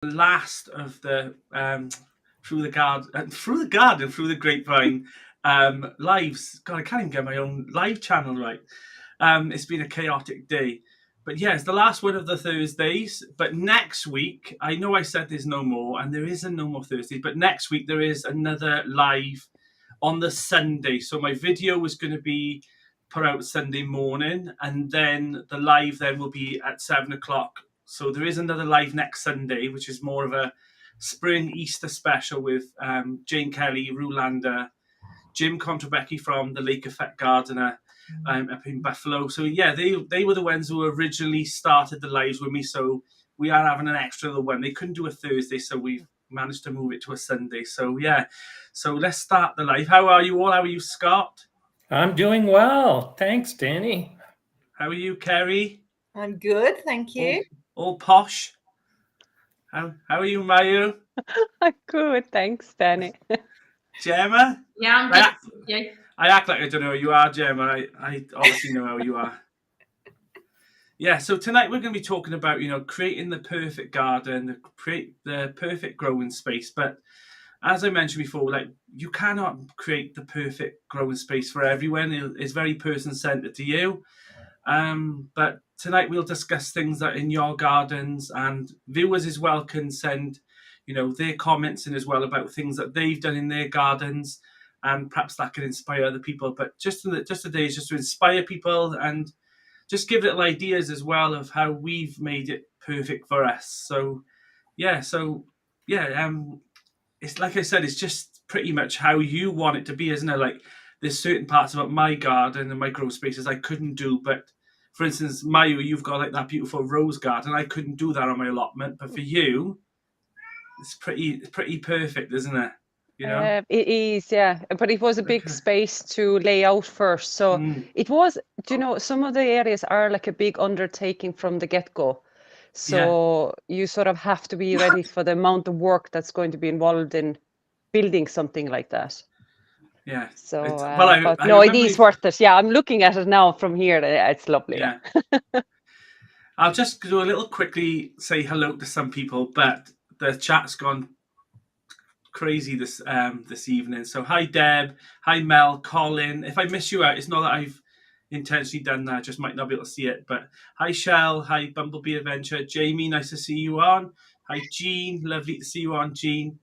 last of the through the grapevine lives. God, I can't even get my own live channel right. It's been a chaotic day. But yeah, it's the last one of the Thursdays. But next week, I know I said there's no more, and there isn't no more Thursdays. But next week there is another live on the Sunday. So my video is going to be put out Sunday morning, and then the live then will be at 7 o'clock. So there is another live next Sunday, which is more of a spring Easter special with Jane Kelly, Rulander, Jim Contrabecchi from the Lake Effect Gardener up in Buffalo. So yeah, they were the ones who originally started the lives with me. So we are having an extra little one. They couldn't do a Thursday, so we've managed to move it to a Sunday. So yeah, so let's start the live. How are you all? How are you, Scott? I'm doing well. Thanks, Danny. How are you, Kerry? I'm good, thank you. All posh. How are you, Mayu? I'm good, thanks, Danny. Gemma? Yeah, I'm good. Yeah. I act like I don't know who you are, Gemma. I obviously know how you are. Yeah, so tonight we're going to be talking about, creating the perfect garden, create the perfect growing space. But as I mentioned before, like, you cannot create the perfect growing space for everyone. It's very person-centered to you. But tonight we'll discuss things that in your gardens, and viewers as well can send, their comments in as well about things that they've done in their gardens, and perhaps that can inspire other people. But just today is just to inspire people and just give little ideas as well of how we've made it perfect for us. So it's like I said, it's just pretty much how you want it to be, isn't it? Like, there's certain parts about my garden and my grow spaces I couldn't do, but for instance, Mayu, you've got like that beautiful rose garden. I couldn't do that on my allotment, but for you, it's pretty perfect, isn't it? It is, yeah. But it was a big space to lay out first. So it was, some of the areas are like a big undertaking from the get-go. So you sort of have to be ready for the amount of work that's going to be involved in building something like that. Yeah. So, it is worth it. Yeah, I'm looking at it now from here. It's lovely. Yeah. I'll just do a little quickly say hello to some people, but the chat's gone crazy this evening. So hi Deb, hi Mel, Colin. If I miss you out, it's not that I've intentionally done that, I just might not be able to see it. But hi Shell, hi Bumblebee Adventure, Jamie, nice to see you on. Hi Jean, lovely to see you on, Jean.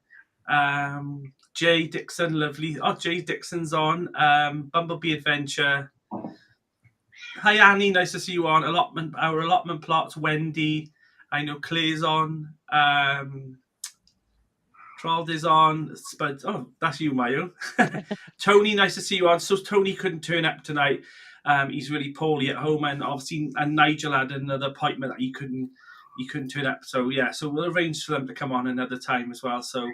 Jay Dixon, lovely. Oh, Jay Dixon's on. Bumblebee Adventure. Hi Annie, nice to see you on. Our allotment plots, Wendy. I know Claire's on. Trold is on. Spud. Oh, that's you, Mayo. Tony, nice to see you on. So Tony couldn't turn up tonight. He's really poorly at home, and obviously, and Nigel had another appointment that he couldn't turn up. So yeah, so we'll arrange for them to come on another time as well. So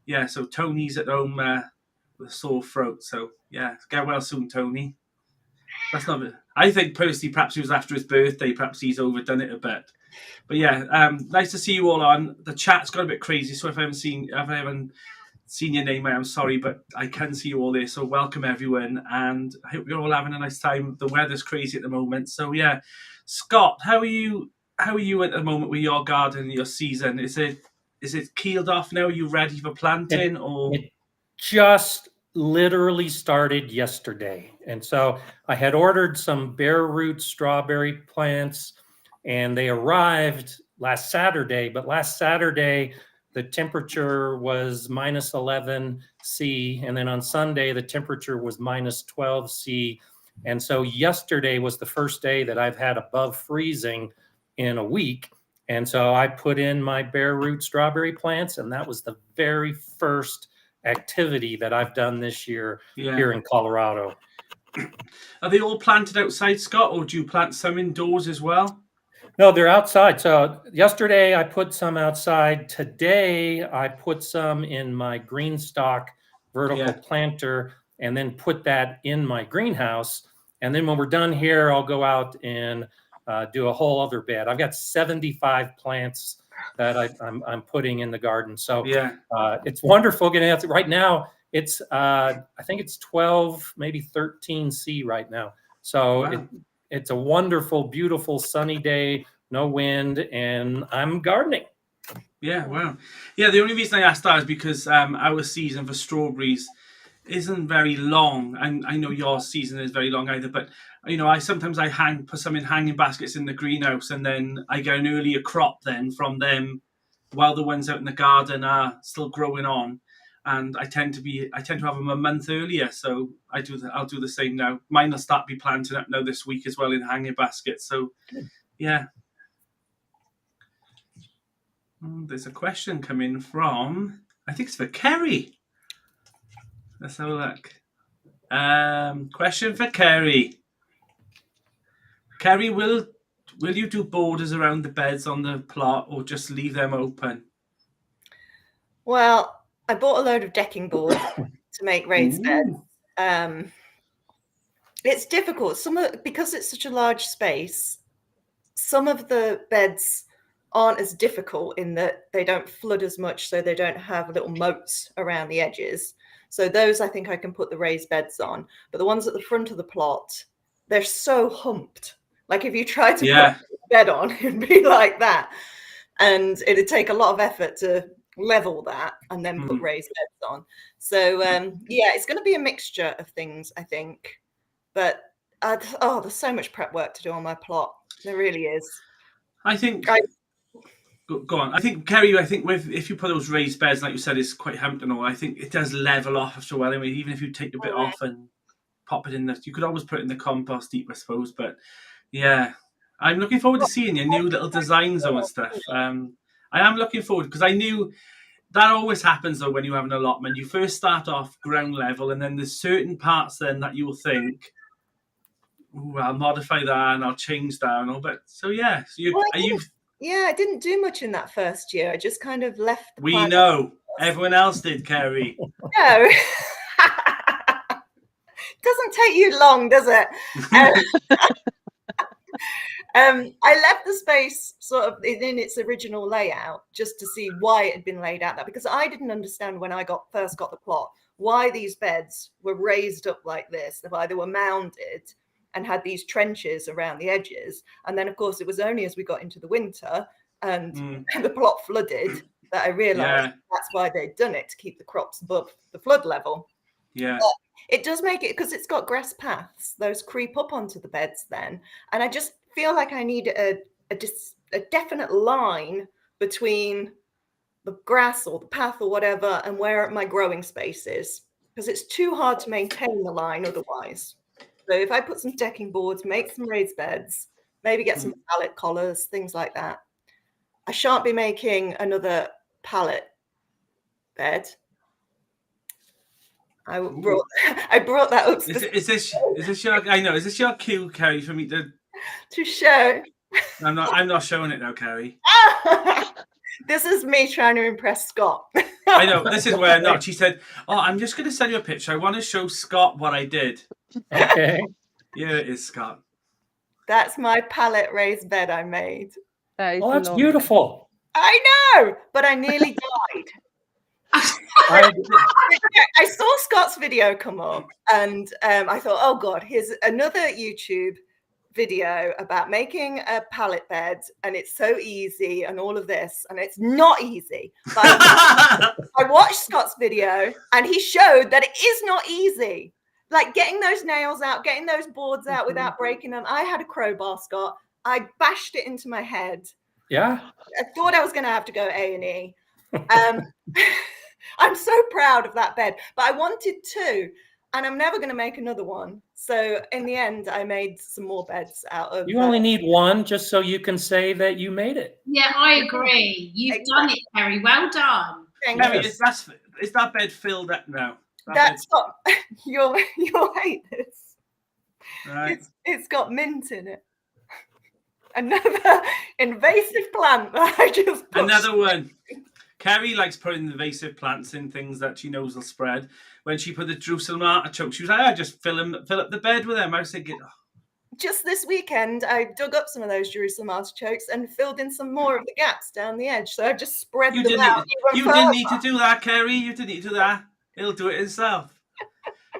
yeah, so Tony's at home with a sore throat. So yeah, get well soon, Tony. That's not it. I think personally, perhaps it was after his birthday. Perhaps he's overdone it a bit. But yeah, nice to see you all on. The chat's got a bit crazy, so if I haven't seen your name, I am sorry, but I can see you all there. So welcome everyone, and I hope you're all having a nice time. The weather's crazy at the moment, so yeah. Scott, how are you at the moment with your garden, your season? Is it keeled off now? Are you ready for planting? It just literally started yesterday, and so I had ordered some bare root strawberry plants, and they arrived last Saturday. But last Saturday, the temperature was minus 11 C. And then on Sunday, the temperature was minus 12 C. And so yesterday was the first day that I've had above freezing in a week. And so I put in my bare root strawberry plants, and that was the very first activity that I've done this year here in Colorado. Are they all planted outside, Scott, or do you plant some indoors as well? No, they're outside. So yesterday I put some outside. Today I put some in my green stock vertical planter, and then put that in my greenhouse. And then when we're done here, I'll go out and do a whole other bed. I've got 75 plants that I'm putting in the garden. So it's wonderful getting out. Right now it's I think it's 12, maybe 13 C right now. So it's a wonderful, beautiful, sunny day, no wind, and I'm gardening. Yeah, wow. Yeah, the only reason I asked that is because our season for strawberries isn't very long, and I know your season is very long either. But I sometimes put some in hanging baskets in the greenhouse, and then I get an earlier crop then from them, while the ones out in the garden are still growing on. And I tend to have them a month earlier, so I'll do the same now. Mine will start be planting up now this week as well in hanging baskets. So, yeah. There's a question coming from, I think it's for Kerry. Let's have a look. Question for Kerry. Kerry, will you do borders around the beds on the plot or just leave them open? Well, I bought a load of decking boards to make raised beds. It's difficult. Because it's such a large space, some of the beds aren't as difficult in that they don't flood as much, so they don't have little moats around the edges. So those I think I can put the raised beds on. But the ones at the front of the plot, they're so humped. Like if you try to put a bed on, it'd be like that. And it'd take a lot of effort to level that and then put raised beds on. So it's going to be a mixture of things, I think. But there's so much prep work to do on my plot. There really is. I think. Go on. I think, Kerry, if you put those raised beds, like you said, it's quite humped and all, I think it does level off after a while anyway, even if you take a bit off and pop it in there. You could always put it in the compost heap, I suppose. But yeah, I'm looking forward to seeing your new little designs and stuff. I am looking forward because I knew that always happens though when you have an allotment. You first start off ground level and then there's certain parts then that you'll think, I'll modify that and I'll change that and all. But so yeah, Yeah, I didn't do much in that first year. I just kind of left. We know. Everyone else did, Kerry. No. Doesn't take you long, does it? I left the space sort of in its original layout just to see why it had been laid out that, because I didn't understand when I first got the plot why these beds were raised up like this, why they were mounded and had these trenches around the edges. And then, of course, it was only as we got into the winter and the plot flooded that I realised that's why they'd done it, to keep the crops above the flood level. Yeah. But it does make it, because it's got grass paths, those creep up onto the beds then. And I just feel like I need a definite line between the grass or the path or whatever and where my growing space is, because it's too hard to maintain the line otherwise. So if I put some decking boards, make some raised beds, maybe get some pallet collars, things like that. I shan't be making another pallet bed. I brought that up. Is this your cue, Kerry, for me to show? I'm not showing it now, Kerry. This is me trying to impress Scott. I know, this is where not. She said, I'm just going to send you a picture. I want to show Scott what I did. Okay. Here it is, Scott. That's my pallet raised bed I made. That's beautiful. I know, but I nearly died. I saw Scott's video come up and I thought, oh God, here's another YouTube video about making a pallet bed and it's so easy and all of this, and it's not easy. But I watched Scott's video and he showed that it is not easy. Like getting those nails out, getting those boards out without breaking them. I had a crowbar, Scott. I bashed it into my head. Yeah. I thought I was going to have to go A&E. I'm so proud of that bed, but I wanted two, and I'm never going to make another one. So in the end, I made some more beds out of. You only need one, just so you can say that you made it. Yeah, I agree. You've done it, Kerry. Well done. Thank Kerry, you. is that bed filled up now? That's not. You'll hate this. Right. It's got mint in it. Another invasive plant that I just pushed. Another one. Kerry likes putting invasive plants in things that she knows will spread. When she put the Jerusalem artichoke, she was like, I just fill up the bed with them. I was thinking, just this weekend, I dug up some of those Jerusalem artichokes and filled in some more of the gaps down the edge. So I've just spread them out. You didn't need to do that, Kerry. You didn't need to do that. It'll do it itself.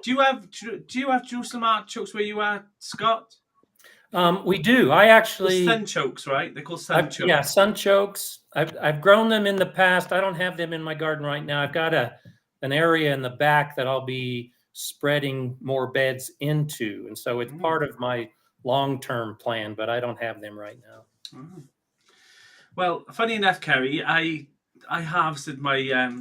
Do you have Jerusalem artichokes where you are, Scott? We do. I actually, Sun chokes, right? They're called sun chokes. yeah, sunchokes. I've grown them in the past. I don't have them in my garden right now. I've got an area in the back that I'll be spreading more beds into, and so it's part of my long-term plan. But I don't have them right now. Oh. Well, funny enough, Kerry, I harvested my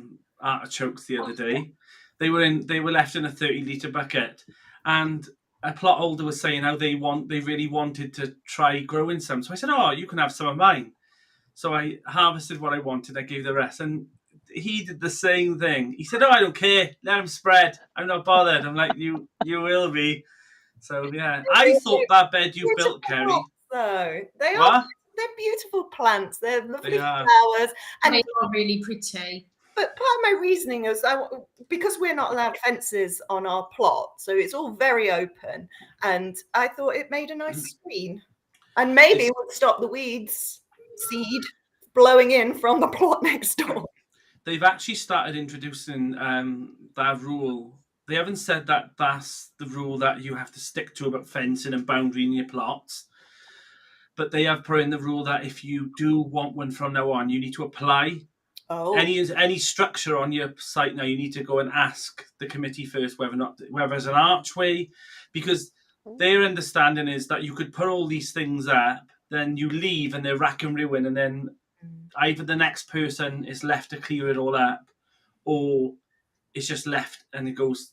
artichokes the other day. They were left in a 30-litre bucket, and a plot holder was saying how they really wanted to try growing some. So I said, "Oh, you can have some of mine." So I harvested what I wanted. I gave the rest, and he did the same thing. He said, "Oh, I don't care. Let them spread. I'm not bothered." I'm like, "You will be." So yeah, I thought that bed you built, Kerry. So they What? are. They're beautiful plants. They're lovely They are. flowers, and They are really pretty. but part of my reasoning is because we're not allowed fences on our plot, so it's all very open, and I thought it made a nice screen, and maybe it would stop the weeds seed blowing in from the plot next door. They've actually started introducing that rule. They haven't said that that's the rule that you have to stick to about fencing and boundary in your plots, but they have put in the rule that if you do want one from now on, you need to apply. Oh, Any structure on your site now, you need to go and ask the committee first whether there's an archway, because their understanding is that you could put all these things up, then you leave and they're rack and ruin, and then either the next person is left to clear it all up, or it's just left and it goes,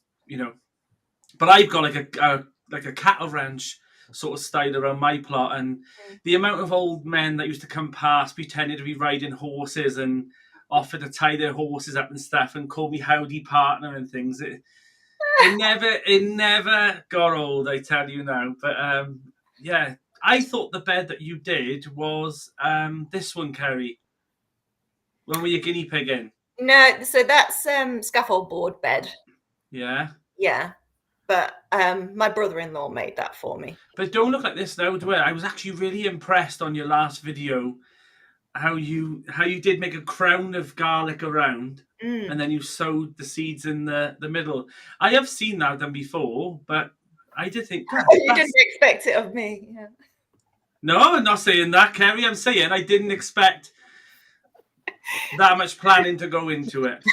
But I've got like a cattle ranch sort of style around my plot, and the amount of old men that used to come past pretending to be riding horses and offer to tie their horses up and stuff and call me howdy partner and things. It never got old, I tell you now. But yeah, I thought the bed that you did was this one, Kerry. When were you guinea pig in? no, so that's scaffold board bed. Yeah. Yeah, but my brother-in-law made that for me. But don't look like this now, do it? I was actually really impressed on your last video how you did make a crown of garlic around, and then you sowed the seeds in the middle. I have seen that done before, but I did think You didn't expect it of me. Yeah. No, I'm not saying that, Kerry. I'm saying I didn't expect that much planning to go into it.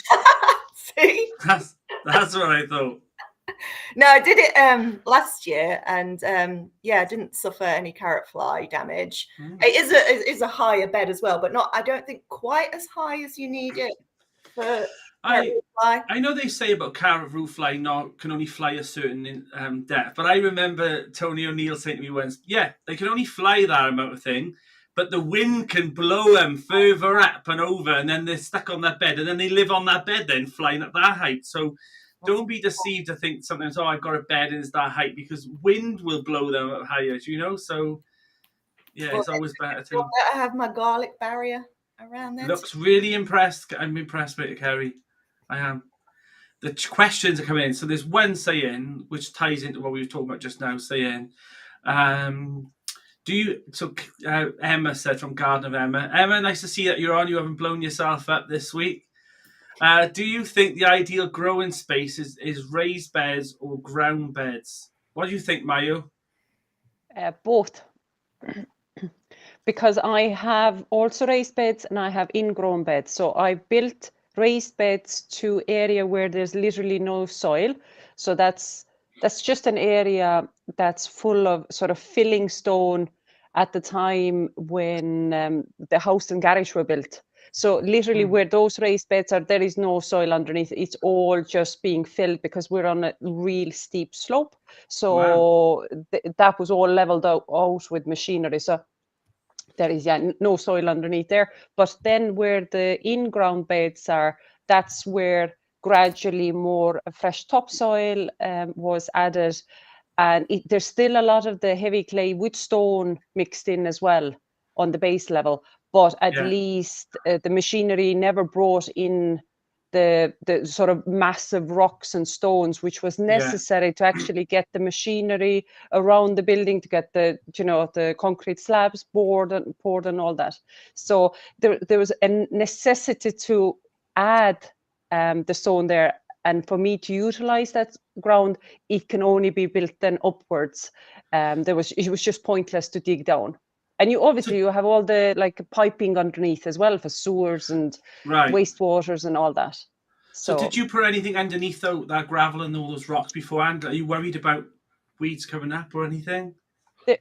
See? That's what I thought. No, I did it last year, and I didn't suffer any carrot fly damage. It is a higher bed as well, but not. I don't think quite as high as you need it for carrot fly. I know they say about carrot root fly can only fly a certain depth, but I remember Tony O'Neill saying to me once, "Yeah, they can only fly that amount of thing, but the wind can blow them further up and over, and then they're stuck on that bed, and then they live on that bed then flying at that height." So don't be deceived to think sometimes, "Oh, I've got a bed and it's that height," because wind will blow them up higher, So yeah, it's always better to. I have my garlic barrier around there. Looks really impressed. I'm impressed with it, Kerry. I am. The questions are coming in. So there's one saying, which ties into what we were talking about just now, saying, Emma said from Garden of Emma. Emma, nice to see that you're on. You haven't blown yourself up this week. Do you think the ideal growing space is raised beds or ground beds? What do you think, Mayu? Both. Because I have also raised beds and I have ingrown beds. So I built raised beds to area where there's literally no soil. So that's just an area that's full of sort of filling stone at the time when the house and garage were built. So literally where those raised beds are, there is no soil underneath. It's all just being filled because we're on a real steep slope. So that was all leveled out with machinery. So there is no soil underneath there. But then where the in-ground beds are, that's where gradually more fresh topsoil was added. And there's still a lot of the heavy clay with stone mixed in as well on the base level. But at least the machinery never brought in the sort of massive rocks and stones, which was necessary to actually get the machinery around the building, to get the concrete slabs poured and all that. So there was a necessity to add the stone there And for me to utilize that ground, it can only be built then upwards. It was just pointless to dig down. And you obviously you have all the like piping underneath as well for sewers and Right. wastewaters and all that. So did you put anything underneath that gravel and all those rocks beforehand? Are you worried about weeds coming up or anything?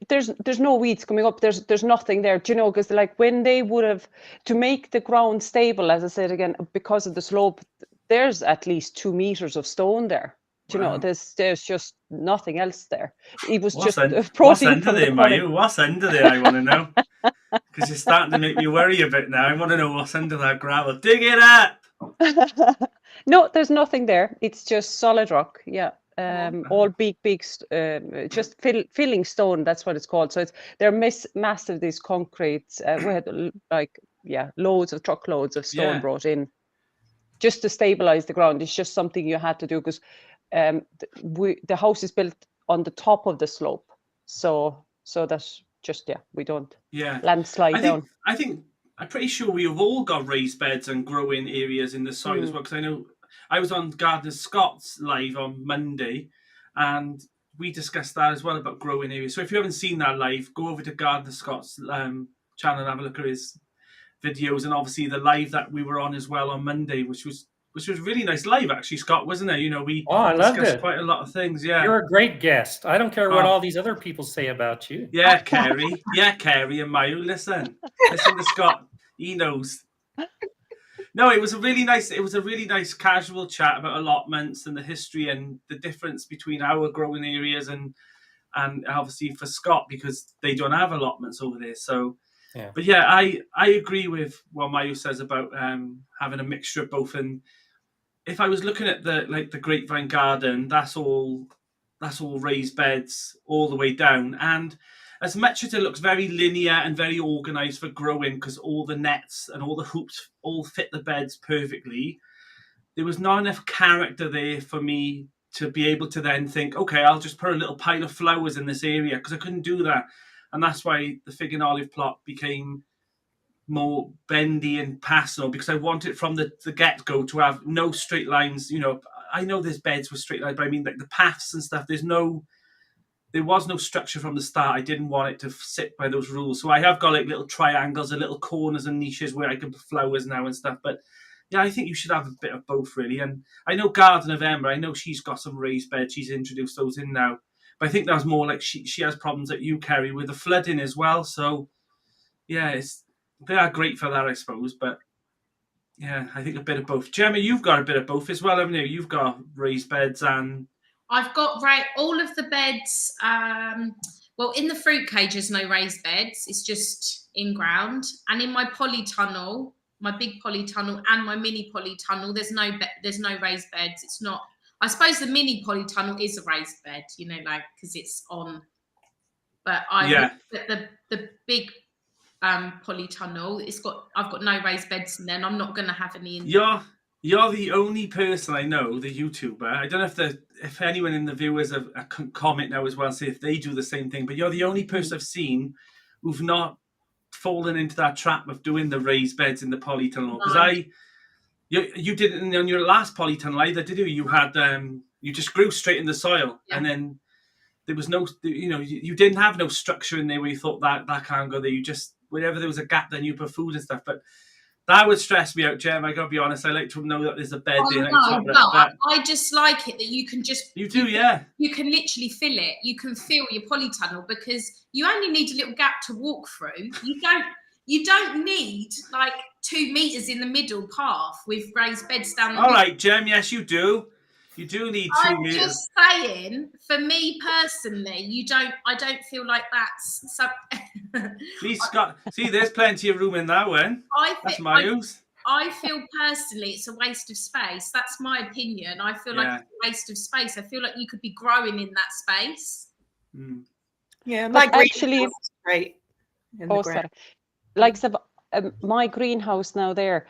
There's no weeds coming up. There's nothing there, do you know? Because like when they would have to make the ground stable, as I said again, because of the slope, there's at least 2 meters of stone there. Do you know? There's just nothing else there. It was What's just What's protein under from there, the Mayu? What's under there? I want to know. Because you're starting to make me worry a bit now. I want to know what's under that gravel. Dig it up. No, there's nothing there. It's just solid rock. Yeah. All big, just filling stone. That's what it's called. So they're massive. These concrete. We had loads of truckloads of stone brought in, just to stabilize the ground. It's just something you had to do because the house is built on the top of the slope, so that's just we don't landslide down. I'm pretty sure we've all got raised beds and growing areas in the soil as well. Because I know I was on Gardener Scott's live on Monday, and we discussed that as well about growing areas. So if you haven't seen that live, go over to Gardener Scott's channel and have a look at his videos, and obviously the live that we were on as well on Monday, which was really nice live actually, Scott, wasn't it? You know, we discussed quite a lot of things. Yeah, you're a great guest. I don't care what all these other people say about you. Yeah, Kerry and Mayu. Listen to Scott. He knows. No, it was a really nice casual chat about allotments and the history and the difference between our growing areas and obviously for Scott, because they don't have allotments over there. So, but yeah, I agree with what Mayu says about having a mixture of both. And if I was looking at the Grapevine Garden, that's all raised beds all the way down. And as much as it looks very linear and very organized for growing, because all the nets and all the hoops all fit the beds perfectly, there was not enough character there for me to be able to then think, okay, I'll just put a little pile of flowers in this area, because I couldn't do that. And that's why the fig and olive plot became more bendy and personal, because I wanted from the get-go to have no straight lines. You know, I know there's beds with straight lines, but I mean like the paths and stuff, there was no structure from the start. I didn't want it to sit by those rules. So I have got like little triangles and little corners and niches where I can put flowers now and stuff. But yeah, I think you should have a bit of both really. And I know Garden of Emma, I know she's got some raised beds. She's introduced those in now. But I think that was more like she has problems that you carry with the flooding as well. So yeah, they are great for that, I suppose. But yeah, I think a bit of both. Gemma, you've got a bit of both as well, haven't you? You've got raised beds and... I've got all of the beds. Well, in the fruit cage, there's no raised beds. It's just in ground. And in my polytunnel, my big polytunnel and my mini polytunnel, there's no raised beds. It's not. I suppose the mini polytunnel is a raised bed, you know, like because it's on. But the big polytunnel, I've got no raised beds, and then I'm not going to have any. You're the only person I know, the YouTuber. I don't know if anyone in the viewers have comment now as well, say if they do the same thing. But you're the only person I've seen who've not fallen into that trap of doing the raised beds in the polytunnel. Because you didn't on your last polytunnel either, did you? You had you just grew straight in the soil, and then there was no, you didn't have no structure in there where you thought that can't go there. You just wherever there was a gap, then you put food and stuff, but. That would stress me out, Jem. I gotta be honest. I like to know that there's a bed there. I just like it that you can just. You do, yeah. You can literally fill it. You can fill your polytunnel because you only need a little gap to walk through. You don't need like 2 meters in the middle path with raised beds down the middle. All right, Jem. Yes, you do. You do need 2 meters. I'm just saying, for me personally, I don't feel like that's. Please, Scott. See, there's plenty of room in that one. That's my use. I feel personally it's a waste of space. That's my opinion. I feel like it's a waste of space. I feel like you could be growing in that space. Mm. Yeah, my actually, great. Sorry. Like my greenhouse now there.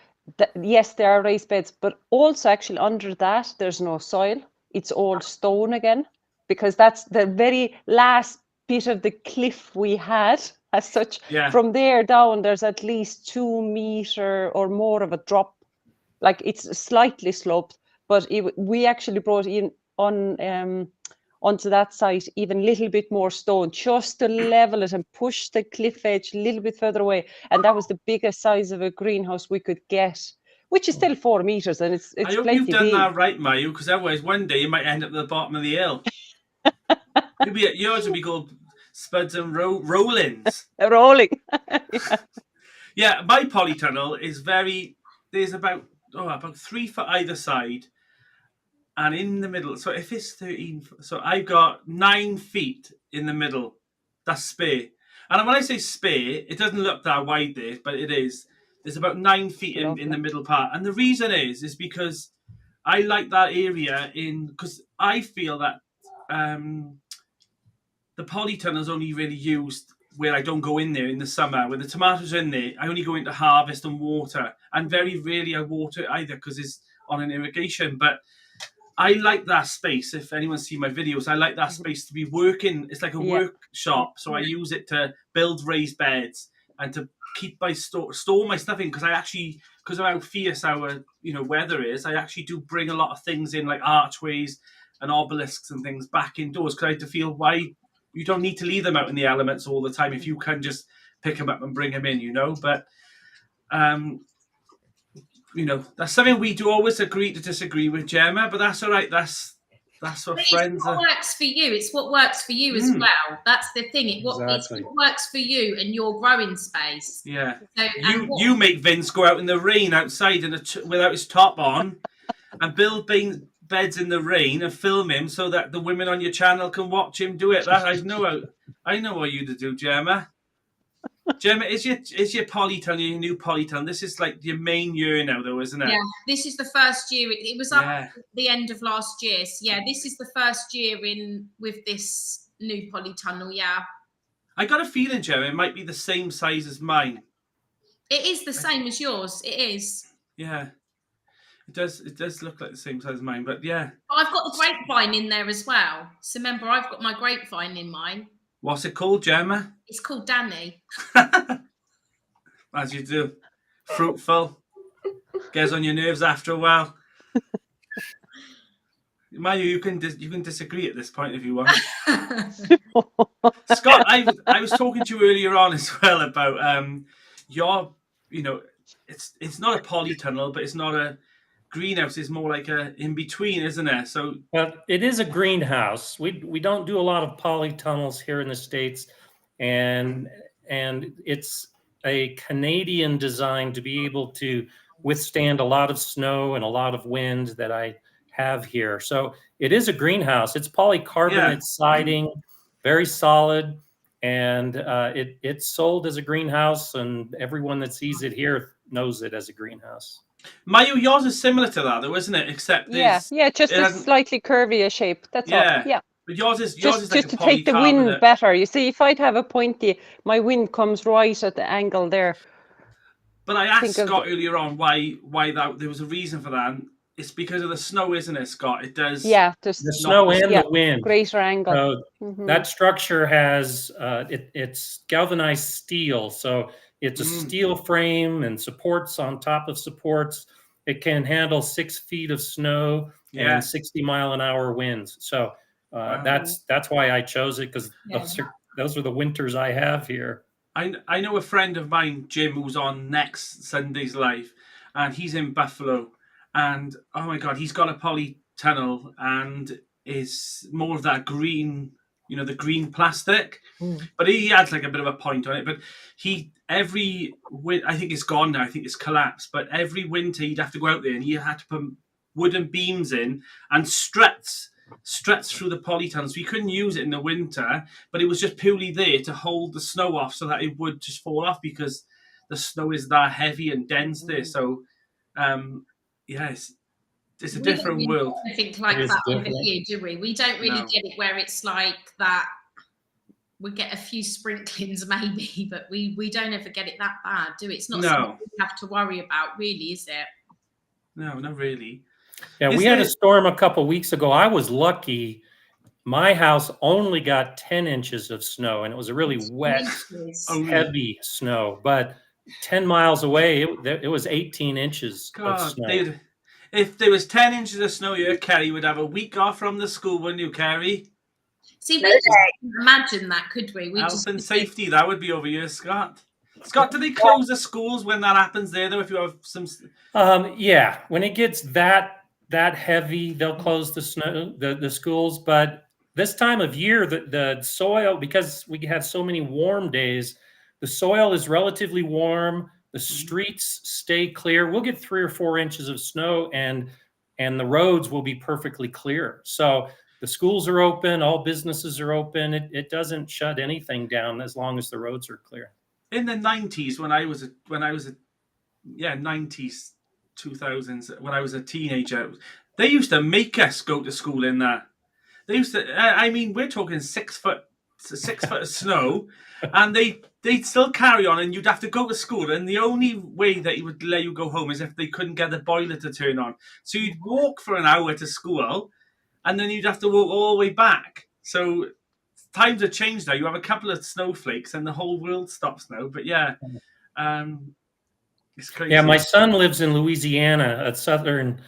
Yes, there are raised beds, but also actually under that there's no soil. It's all stone again, because that's the very last bit of the cliff we had as such. Yeah. From there down, there's at least 2 meter or more of a drop. Like it's slightly sloped, but we actually brought in on onto that site even a little bit more stone just to level it and push the cliff edge a little bit further away. And that was the biggest size of a greenhouse we could get, which is still 4 meters, and it's I hope plenty you've done big. that right, Mayu, because otherwise one day you might end up at the bottom of the hill. Yours would be called Spuds and Rollins. Rolling. Yeah, my polytunnel is there's about 3 foot either side, and in the middle. So if it's 13, so I've got 9 feet in the middle. That's spare. And when I say spare, it doesn't look that wide there, but it is. There's about 9 feet in the middle part. And the reason is because I like that area because I feel that the polytunnel is only really used where I don't go in there in the summer. When the tomatoes are in there, I only go in to harvest and water. And very rarely I water it either because it's on an irrigation. But I like that space. If anyone's seen my videos, I like that space to be working. It's like a workshop. So I use it to build raised beds and to keep my store my stuff in, because of how fierce our weather is, I actually do bring a lot of things in, like archways and obelisks and things, back indoors, because I have to feel why you don't need to leave them out in the elements all the time if you can just pick them up and bring them in, But that's something we do always agree to disagree with, Gemma, but that's all right. That's what friends are. What works for you. It's what works for you as well. That's the thing. It's Exactly. what works for you and your growing space. Yeah. So, You make Vince go out in the rain outside without his top on and build beds in the rain and film him so that the women on your channel can watch him do it. I know what you to do, Gemma. Gemma, is your polytunnel, your new polytunnel? This is like your main year now, though, isn't it? Yeah, this is the first year. It was up at the end of last year. So yeah, this is the first year with this new polytunnel. Yeah. I got a feeling, Gemma, it might be the same size as mine. It is the same as yours. It is. Yeah. It does look like the same size as mine, but yeah. I've got the grapevine in there as well. So remember, I've got my grapevine in mine. What's it called, Gemma? It's called Danny. As you do. Fruitful. Gets on your nerves after a while. Mayu, you can disagree at this point if you want. Scott, I was talking to you earlier on as well about your, it's not a polytunnel, but it's not a greenhouse. It's more like a in between, isn't it? So, well, it is a greenhouse. We don't do a lot of polytunnels here in the States, and it's a Canadian design to be able to withstand a lot of snow and a lot of wind that I have here. So it is a greenhouse. It's polycarbonate siding, very solid, and it's sold as a greenhouse, and everyone that sees it here knows it as a greenhouse. Mayu, yours is similar to that, though, isn't it? Except just a slightly curvier shape. That's all. Yeah. But yours is just like to take the wind better. You see, if I'd have a pointy, my wind comes right at the angle there. But I asked Scott earlier on why that there was a reason for that. And it's because of the snow, isn't it, Scott? It does. Yeah, the snow and the wind. Greater angle. So that structure has it's galvanized steel, so it's a steel frame and supports on top of supports. It can handle 6 feet of snow and 60-mile-an-hour winds. So that's why I chose it, because those are the winters I have here. I know a friend of mine, Jim, who's on next Sunday's live, and he's in Buffalo. And oh my God, he's got a polytunnel and is more of that green, the green plastic. But he has like a bit of a point on it. But I think it's gone now. I think it's collapsed. But every winter he'd have to go out there and he had to put wooden beams in and struts through the polytunnel. So he couldn't use it in the winter, but it was just purely there to hold the snow off so that it would just fall off, because the snow is that heavy and dense there. So, it's a different world. I think like that over here, do we? We don't really get it where it's like that. We get a few sprinklings maybe, but we don't ever get it that bad, do we? It's not something we have to worry about, really, is it? No, not really. Yeah, we had a storm a couple weeks ago. I was lucky. My house only got 10 inches of snow, and it was a really wet, heavy snow. But 10 miles away, it was 18 inches of snow. If there was 10 inches of snow here, Kerry would have a week off from the school, wouldn't you, Kerry? See, we just couldn't imagine that, could we? We Health just and safety, that would be over here, Scott. Scott, do they close the schools when that happens there, though, if you have some... Yeah, when it gets that heavy, they'll close the schools. But this time of year, the soil, because we had so many warm days, the soil is relatively warm. The streets stay clear. We'll get 3 or 4 inches of snow, and the roads will be perfectly clear. So the schools are open, all businesses are open. It doesn't shut anything down as long as the roads are clear. In the 90s, when I was a 90s, 2000s, when I was a teenager, they used to make us go to school in that. They used to, I mean, we're talking 6 foot of snow, and they'd still carry on, and you'd have to go to school, and the only way that he would let you go home is if they couldn't get the boiler to turn on. So you'd walk for an hour to school, and then you'd have to walk all the way back. So times have changed now. You have a couple of snowflakes, and the whole world stops now. But yeah, it's crazy. Yeah, my son lives in Louisiana, a southern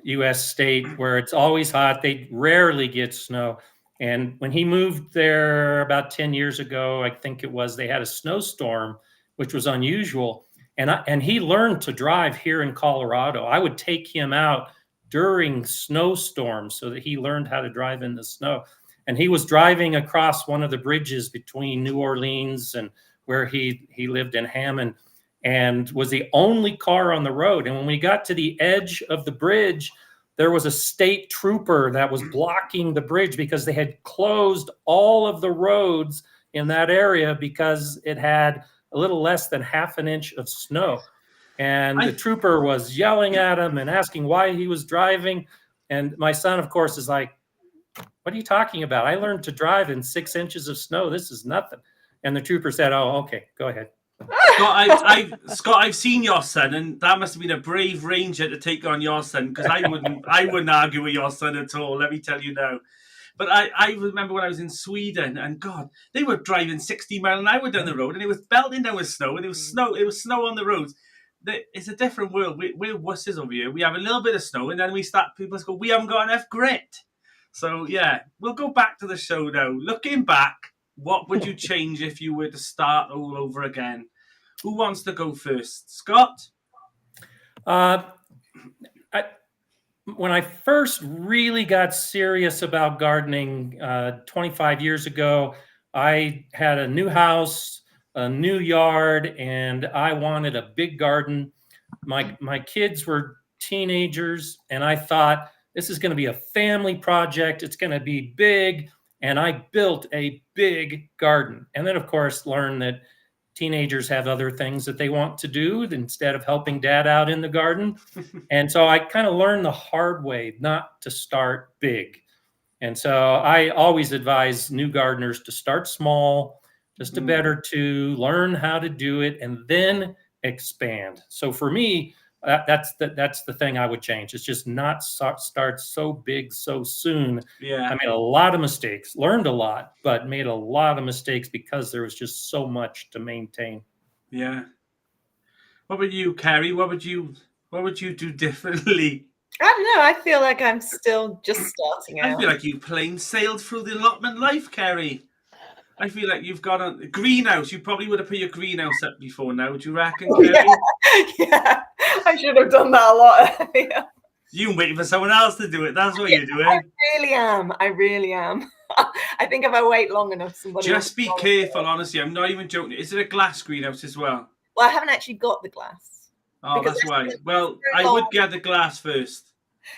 U.S. state where it's always hot. They rarely get snow. And when he moved there about 10 years ago, I think it was, they had a snowstorm, which was unusual. And he learned to drive here in Colorado. I would take him out during snowstorms so that he learned how to drive in the snow. And he was driving across one of the bridges between New Orleans and where he lived in Hammond, and was the only car on the road. And when we got to the edge of the bridge, there was a state trooper that was blocking the bridge because they had closed all of the roads in that area because it had a little less than half an inch of snow. And the trooper was yelling at him and asking why he was driving. And my son, of course, is like, what are you talking about? I learned to drive in 6 inches of snow. This is nothing. And the trooper said, oh, okay, go ahead. Scott, I've seen your son, and that must have been a brave ranger to take on your son, because I wouldn't argue with your son at all, let me tell you now. But I remember when I was in Sweden, and God, they were driving 60 miles an hour down the road, and it was belting down with snow, and it was snow on the roads. It's a different world. We're wusses over here. We have a little bit of snow, and then people go, we haven't got enough grit. So yeah, we'll go back to the show now. Looking back, what would you change if you were to start all over again? Who wants to go first? Scott? When I first really got serious about gardening 25 years ago, I had a new house, a new yard, and I wanted a big garden. My kids were teenagers, and I thought, this is going to be a family project. It's going to be big. And I built a big garden. And then, of course, learned that teenagers have other things that they want to do instead of helping dad out in the garden. And so I kind of learned the hard way not to start big. And so I always advise new gardeners to start small, just a bed or two, learn how to do it, and then expand. So for me, that's the thing I would change. It's just not start so big so soon. Yeah, I made a lot of mistakes, learned a lot, but made a lot of mistakes because there was just so much to maintain. Yeah. What about you, Kerry? What would you do differently? I don't know. I feel like I'm still just starting out. I feel like you plain sailed through the allotment life, Kerry. I feel like you've got a greenhouse. You probably would have put your greenhouse up before now. Do you reckon, Kerry? Yeah, I should have done that a lot earlier. You're waiting for someone else to do it. That's what you're doing. I really am. I think if I wait long enough, somebody Just be careful, honestly. I'm not even joking. Is it a glass greenhouse as well? Well, I haven't actually got the glass. Oh, Because that's why. it's Well, very I would long. get the glass first.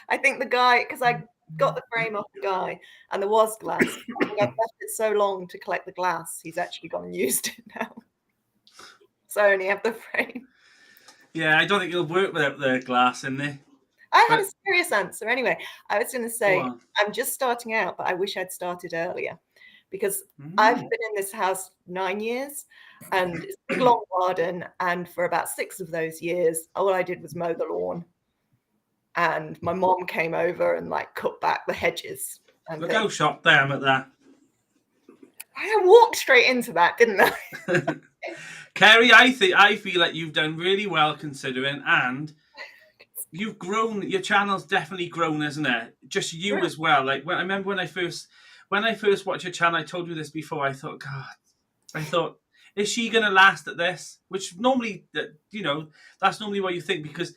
I think the guy, because I got the frame off the guy, and there was glass. I think I've left it so long to collect the glass, he's actually gone and used it now. So I only have the frame. Yeah, I don't think it'll work without the glass in there. I had But- a serious answer anyway. I was going to say, Go on. I'm just starting out, but I wish I'd started earlier because I've been in this house 9 years and it's a big long garden. And for about 6 of those years, all I did was mow the lawn. And my mom came over and like cut back the hedges. And Look how shocked I am at that. I walked straight into that, didn't I? Kerry, I feel like you've done really well considering, and you've grown. Your channel's definitely grown, isn't it? Just you Yeah. as well. Like I remember when I first watched your channel. I told you this before. I thought, God, is she gonna last at this? Which normally, that's normally what you think, because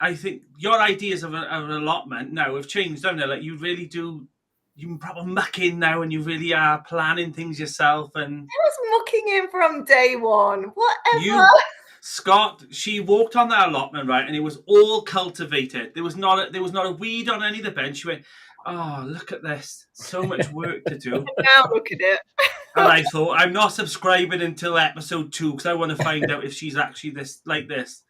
I think your ideas of an allotment now have changed, don't they? Like you really do. You proper muck in now, and you really are planning things yourself. And I was mucking in from day one. Whatever. Scott, she walked on that allotment, right, and it was all cultivated. There was not a weed on any of the bench. She went, "Oh, look at this! So much work to do." Now look at it. And I thought, I'm not subscribing until episode 2 because I want to find out if she's actually this.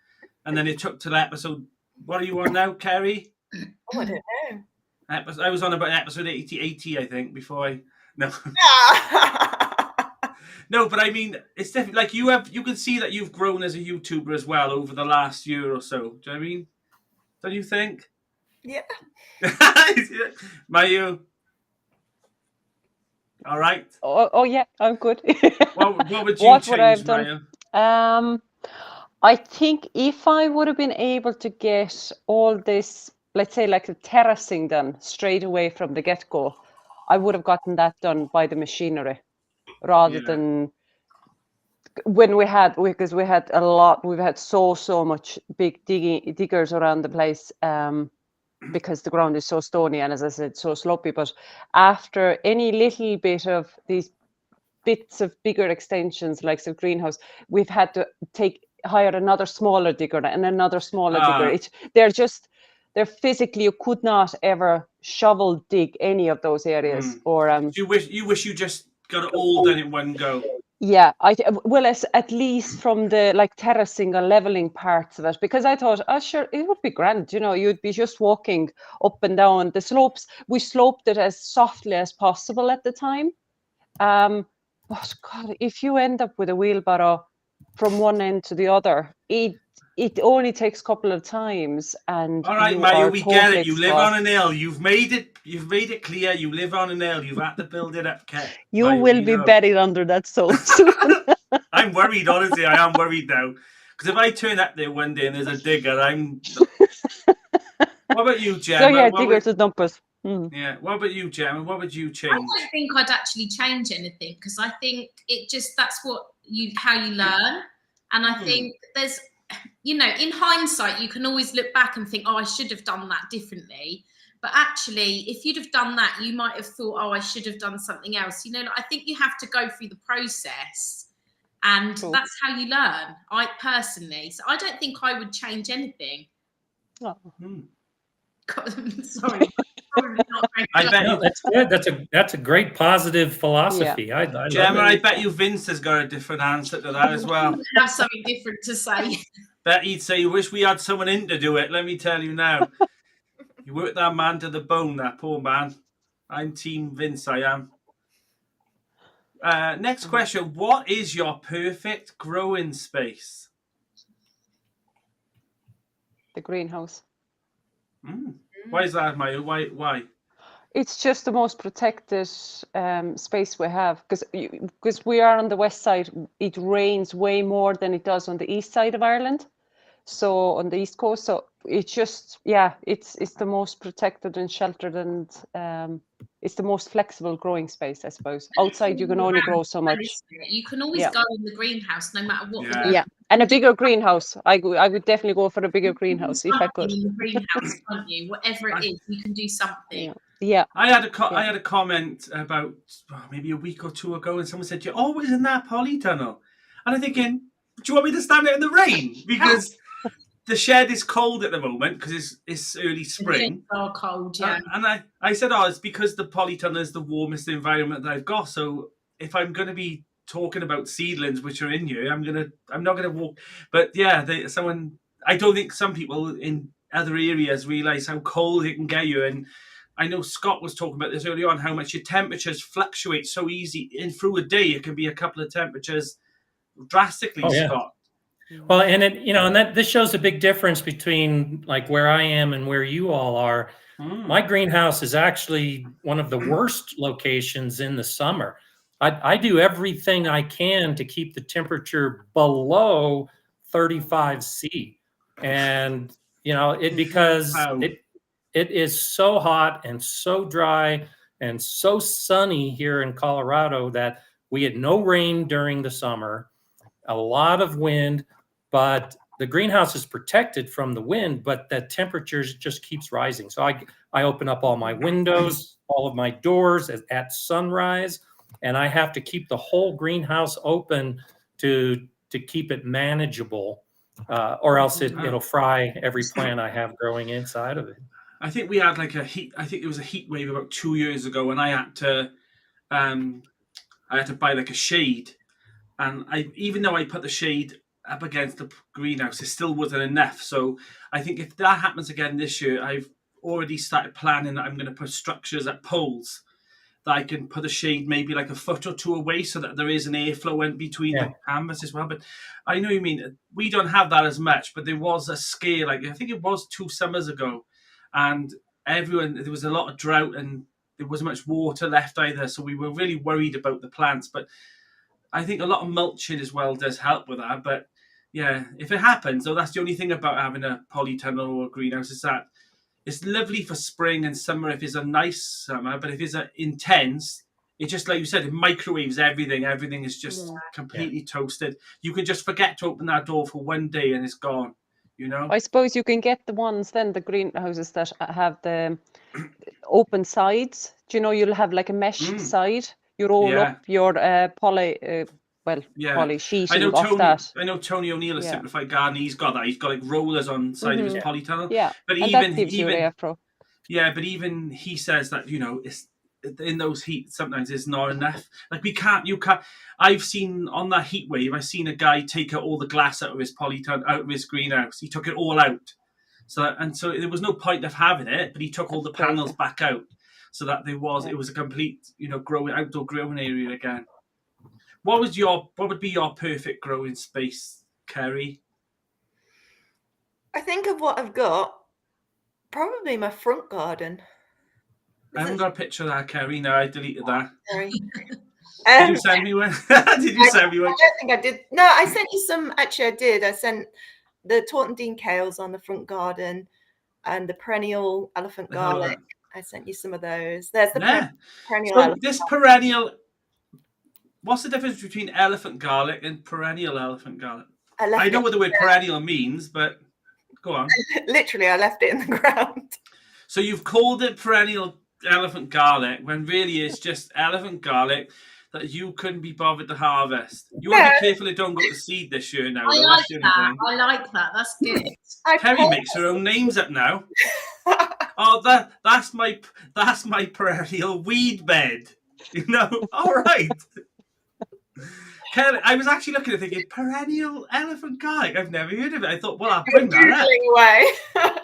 And then it took till episode. What are you on now, Kerry? Oh, I don't know. I was on about episode 80, I think, before I. No. No, but I mean, it's definitely like you can see that you've grown as a YouTuber as well over the last year or so. Do you know what I mean? Don't you think? Yeah. Mayu. All right. Oh yeah, I'm good. What would you What change, would I have done? Mayu? I think if I would have been able to get all this, let's say like the terracing done straight away from the get-go, I would have gotten that done by the machinery rather Yeah. than when because we had a lot, we've had so much big diggers around the place because the ground is so stony and, as I said, so slopey. But after any little bit of these bits of bigger extensions like the greenhouse, we've had to hire another smaller digger and another smaller digger. They're physically, you could not ever shovel dig any of those areas. Or you wish you just got it all done in one go. yeah, at least from the like terracing or leveling parts of it, because I thought, oh sure, it would be grand, you'd be just walking up and down the slopes. We sloped it as softly as possible at the time. But God, if you end up with a wheelbarrow from one end to the other, it only takes a couple of times. And all right, Mayu, we get it. You live on an hill. You've made it clear. You live on an hill. You've had to build it up, Kat. You Mayu, will be buried under that soul soon. I'm worried, honestly. I am worried now. Because if I turn up there one day and there's a digger, What about you, Gemma? So yeah, diggers and dumpers. Yeah. What about you, Gemma? What would you change? I don't think I'd actually change anything, because I think that's how you learn. And I think there's, in hindsight, you can always look back and think, oh, I should have done that differently. But actually, if you'd have done that, you might have thought, oh, I should have done something else. I think you have to go through the process, and that's how you learn. I personally, so I don't think I would change anything. Oh. Sorry. I bet No, that's good. That's a great positive philosophy. Yeah. I Gemma, love I it. bet you Vince has got a different answer to that as well. Have something different to say. Bet he'd say, wish we had someone in to do it. Let me tell you now. You work that man to the bone, that poor man. I'm Team Vince, I am. Next question. What is your perfect growing space? The greenhouse. Why is that, Maya? Why? It's just the most protected space we have, because we are on the west side. It rains way more than it does on the east side of Ireland, so on the east coast. So it's just, it's the most protected and sheltered, and it's the most flexible growing space, I suppose. Outside you can only grow so much. You can always go in the greenhouse no matter what. Yeah, and a bigger greenhouse. I would definitely go for a bigger greenhouse if I could. In the greenhouse, can't you? Whatever it is, you can do something. Yeah. I had a comment about maybe a week or two ago, and someone said, "You're always in that polytunnel," and I'm thinking, "Do you want me to stand out in the rain?" Because the shed is cold at the moment because it's early spring. It's all cold, yeah. And I said, "Oh, it's because the polytunnel is the warmest environment that I've got. So if I'm going to be talking about seedlings which are in here, I'm not gonna walk." But yeah, I don't think some people in other areas realize how cold it can get you. And I know Scott was talking about this earlier on, how much your temperatures fluctuate so easy. Through a day, it can be a couple of temperatures drastically, Scott. Well, and this shows a big difference between like where I am and where you all are. My greenhouse is actually one of the worst locations in the summer. I do everything I can to keep the temperature below 35 C. And because Wow. it is so hot and so dry and so sunny here in Colorado that we had no rain during the summer, a lot of wind, but the greenhouse is protected from the wind, but the temperatures just keeps rising. So I open up all my windows, all of my doors at sunrise, and I have to keep the whole greenhouse open to keep it manageable, or else it'll fry every plant I have growing inside of it. I think we had like I think it was a heat wave about 2 years ago, and I had to buy like a shade, and even though I put the shade up against the greenhouse, it still wasn't enough. So I think if that happens again this year, I've already started planning that I'm going to put structures at poles that I can put a shade maybe like a foot or two away, so that there is an airflow in between the canvas as well. But I know you mean, we don't have that as much, but there was a scare, like I think it was 2 summers ago, and there was a lot of drought and there wasn't much water left either. So we were really worried about the plants. But I think a lot of mulching as well does help with that. But yeah, if it happens, though, that's the only thing about having a polytunnel or a greenhouse, is that it's lovely for spring and summer if it's a nice summer, but if it's intense, it just, like you said, it microwaves everything. Everything is just completely toasted. You can just forget to open that door for one day and it's gone, I suppose you can get the ones then, the greenhouses that have the open sides. Do you know, you'll have like a mesh side. You roll up your poly sheeting off that. I know Tony O'Neill of Simplified Garden. He's got that. He's got like rollers on the side of his polytunnel. Yeah, but and that gives you airflow. Yeah, but even he says that it's in those heat sometimes it's not enough. Like you can't. I've seen on that heat wave. I've seen a guy take out all the glass out of his polytunnel, out of his greenhouse. He took it all out. So there was no point of having it, but he took all the panels back out, so that it was a complete outdoor growing area again. What would be your perfect growing space, Kerry? I think of what I've got, probably my front garden. I haven't got a picture of that, Kerry. No, I deleted that. Sorry. Did you send me one? Did you send me one? I don't think I did. No, I sent you some. Actually, I did. I sent the Tortondine kales on the front garden and the perennial elephant garlic. I sent you some of those. There's the perennial elephant. This perennial... What's the difference between elephant garlic and perennial elephant garlic? I know what the word perennial means, but go on. Literally, I left it in the ground. So you've called it perennial elephant garlic when really it's just elephant garlic that you couldn't be bothered to harvest. You want to be careful it don't go to seed this year now. I like that. I like that. That's good. Kerry makes her own names up now. That's my perennial weed bed. All right. Kelly, I was actually looking at it thinking, perennial elephant garlic. I've never heard of it. I thought, well, I'll bring that up.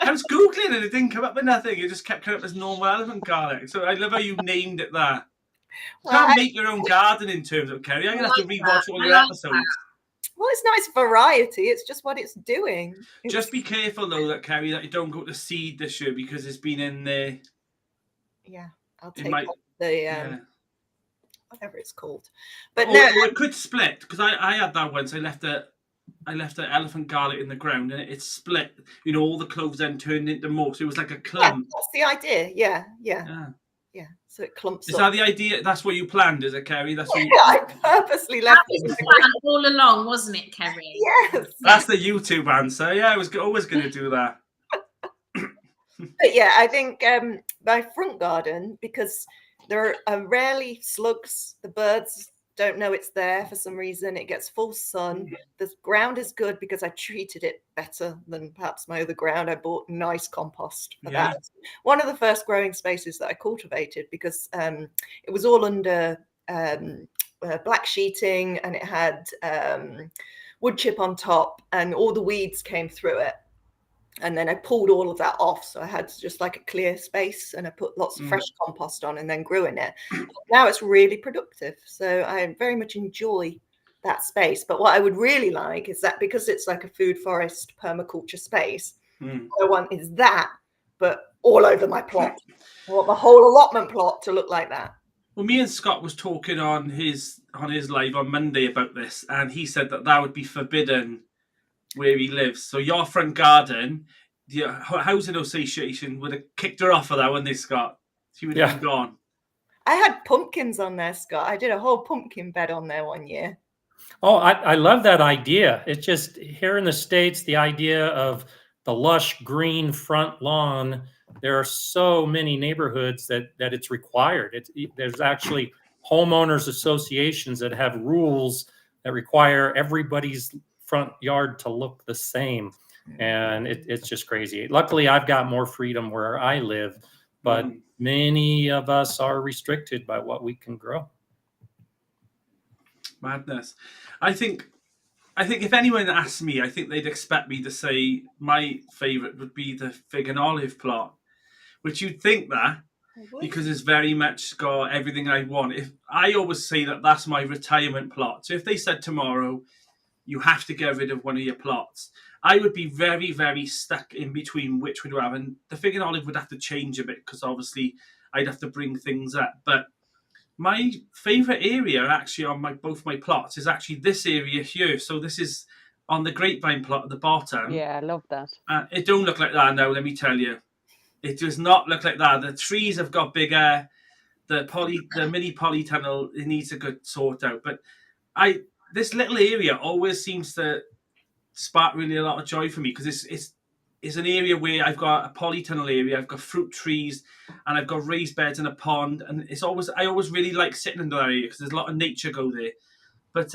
I was Googling and it didn't come up with nothing. It just kept coming up as normal elephant garlic. So I love how you named it that. You can't make your own garden in terms of Kerry. I'm going to have to rewatch all your episodes. Well, it's nice variety. It's just what it's doing. Just be careful, though, Kerry, that you don't go to seed this year because it's been in there. Yeah, I'll take the... whatever it's called, but it could split because I had that once. I left the elephant garlic in the ground and it split. All the cloves then turned into more, so it was like a clump. That's the idea. Yeah. So it clumps. Is that the idea? That's what you planned, is it, Kerry? That's what I purposely left it all along, wasn't it, Kerry? Yes. That's the YouTube answer. Yeah, I was always going to do that. But yeah, I think my front garden, because there are rarely slugs. The birds don't know it's there for some reason. It gets full sun. The ground is good because I treated it better than perhaps my other ground. I bought nice compost for that. One of the first growing spaces that I cultivated because it was all under black sheeting and it had wood chip on top and all the weeds came through it. And then I pulled all of that off. So I had just like a clear space and I put lots of fresh compost on and then grew in it. Now it's really productive. So I very much enjoy that space. But what I would really like is that because it's like a food forest permaculture space, what I want is that, but all over my plot. I want the whole allotment plot to look like that. Well, me and Scott was talking on his live on Monday about this, and he said that would be forbidden where he lives. So your front garden, the housing association would have kicked her off of that one, they, Scott. She would have been gone. I had pumpkins on there, Scott. I did a whole pumpkin bed on there one year. Oh, I love that idea. It's just here in the States, the idea of the lush green front lawn, there are so many neighborhoods that it's required. There's actually homeowners associations that have rules that require everybody's front yard to look the same. And it's just crazy. Luckily, I've got more freedom where I live, but many of us are restricted by what we can grow. Madness. I think if anyone asked me, I think they'd expect me to say my favourite would be the fig and olive plot, which you'd think that because it's very much got everything I want. If I always say that that's my retirement plot. So if they said tomorrow you have to get rid of one of your plots, I would be very, very stuck in between which would have. And the fig and olive would have to change a bit because obviously I'd have to bring things up. But my favourite area actually on both my plots is actually this area here. So this is on the grapevine plot at the bottom. Yeah, I love that. It don't look like that now, let me tell you. It does not look like that. The trees have got bigger. The mini polytunnel, it needs a good sort out. But this little area always seems to spark really a lot of joy for me because it's an area where I've got a polytunnel area, I've got fruit trees, and I've got raised beds and a pond, and I always really like sitting in that area because there's a lot of nature go there. But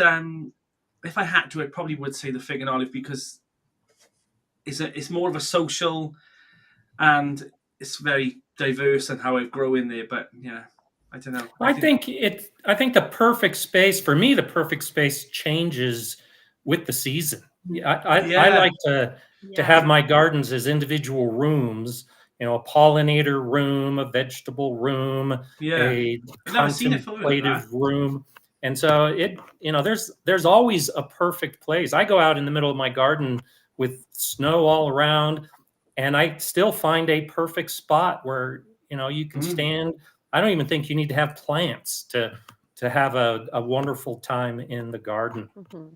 if I had to, I probably would say the fig and olive because it's more of a social, and it's very diverse in how I grow in there. But yeah, I don't know. I think the perfect space for me, the perfect space changes with the season. I like to have my gardens as individual rooms, a pollinator room, a vegetable room, a contemplative room. And so there's always a perfect place. I go out in the middle of my garden with snow all around and I still find a perfect spot where, you can stand. I don't even think you need to have plants to have a wonderful time in the garden. Mm-hmm.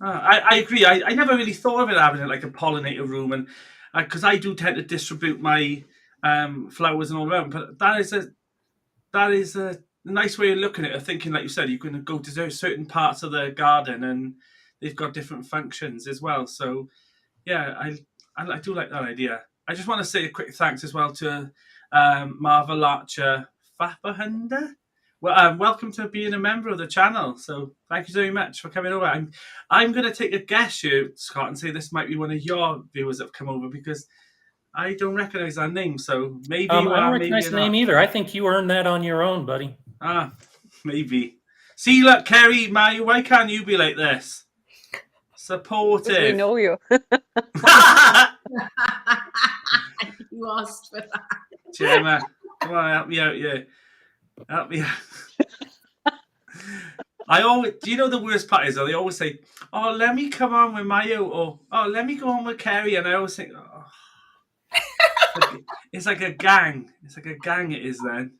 I agree. I never really thought of it having like a pollinator room, and because I do tend to distribute my flowers and all around. But that is a nice way of looking at it. Thinking, like you said, you can go to certain parts of the garden, and they've got different functions as well. So, yeah, I do like that idea. I just want to say a quick thanks as well to Marva Larcher Fapahunda. Well, welcome to being a member of the channel. So thank you very much for coming over. I'm going to take a guess here, Scott, and say this might be one of your viewers that have come over because I don't recognize that name. So maybe I don't recognize the name either. I think you earned that on your own, buddy. Maybe. See, look, Kerry, why can't you be like this? Supportive. We know you. You asked for that. Gemma, come on, help me out here. Help me out. Do you know the worst part is, they always say, oh, let me come on with Mayo, or oh, let me go on with Kerry, and I always think, oh. It's like a gang. It's like a gang it is then.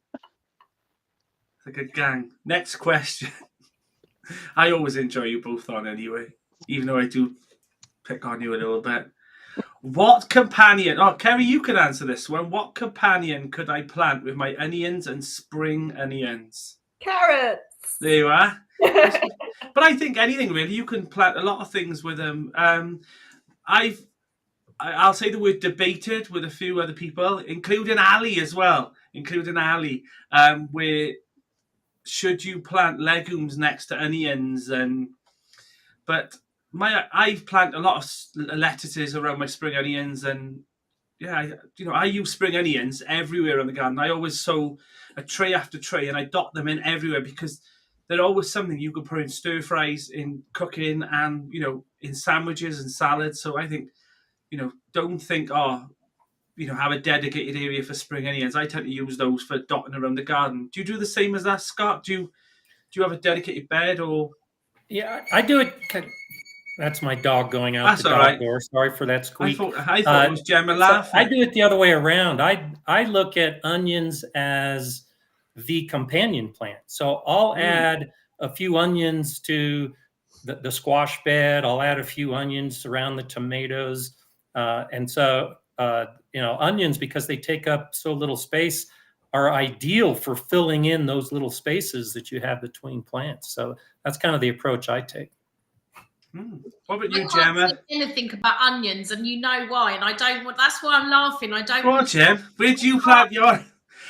It's like a gang. Next question. I always enjoy you both on anyway, even though I do pick on you a little bit. What companion, Kerry, you can answer this one. What companion could I plant with my onions and spring onions? Carrots. There you are. But I think anything really, you can plant a lot of things with them. I'll say the word debated with a few other people, including Ali as well. Where should you plant legumes next to onions? But I plant a lot of lettuces around my spring onions, and I use spring onions everywhere in the garden. I always sow a tray after tray, and I dot them in everywhere because they're always something you can put in stir fries, in cooking, and in sandwiches and salads. So I think don't think have a dedicated area for spring onions. I tend to use those for dotting around the garden. Do you do the same as that, Scott? Do you have a dedicated bed or? Yeah, I do it. That's my dog going out That's the dog door. Sorry for that squeak. I thought it was Gemma laughing. I do it the other way around. I look at onions as the companion plant. So I'll add a few onions to the squash bed. I'll add a few onions around the tomatoes. And so, onions, because they take up so little space, are ideal for filling in those little spaces that you have between plants. So that's kind of the approach I take. What about you, I can't Gemma? say anything about onions, and you know why. And I don't want. That's why I'm laughing. I don't. Go on, Gem. Where do you plant your...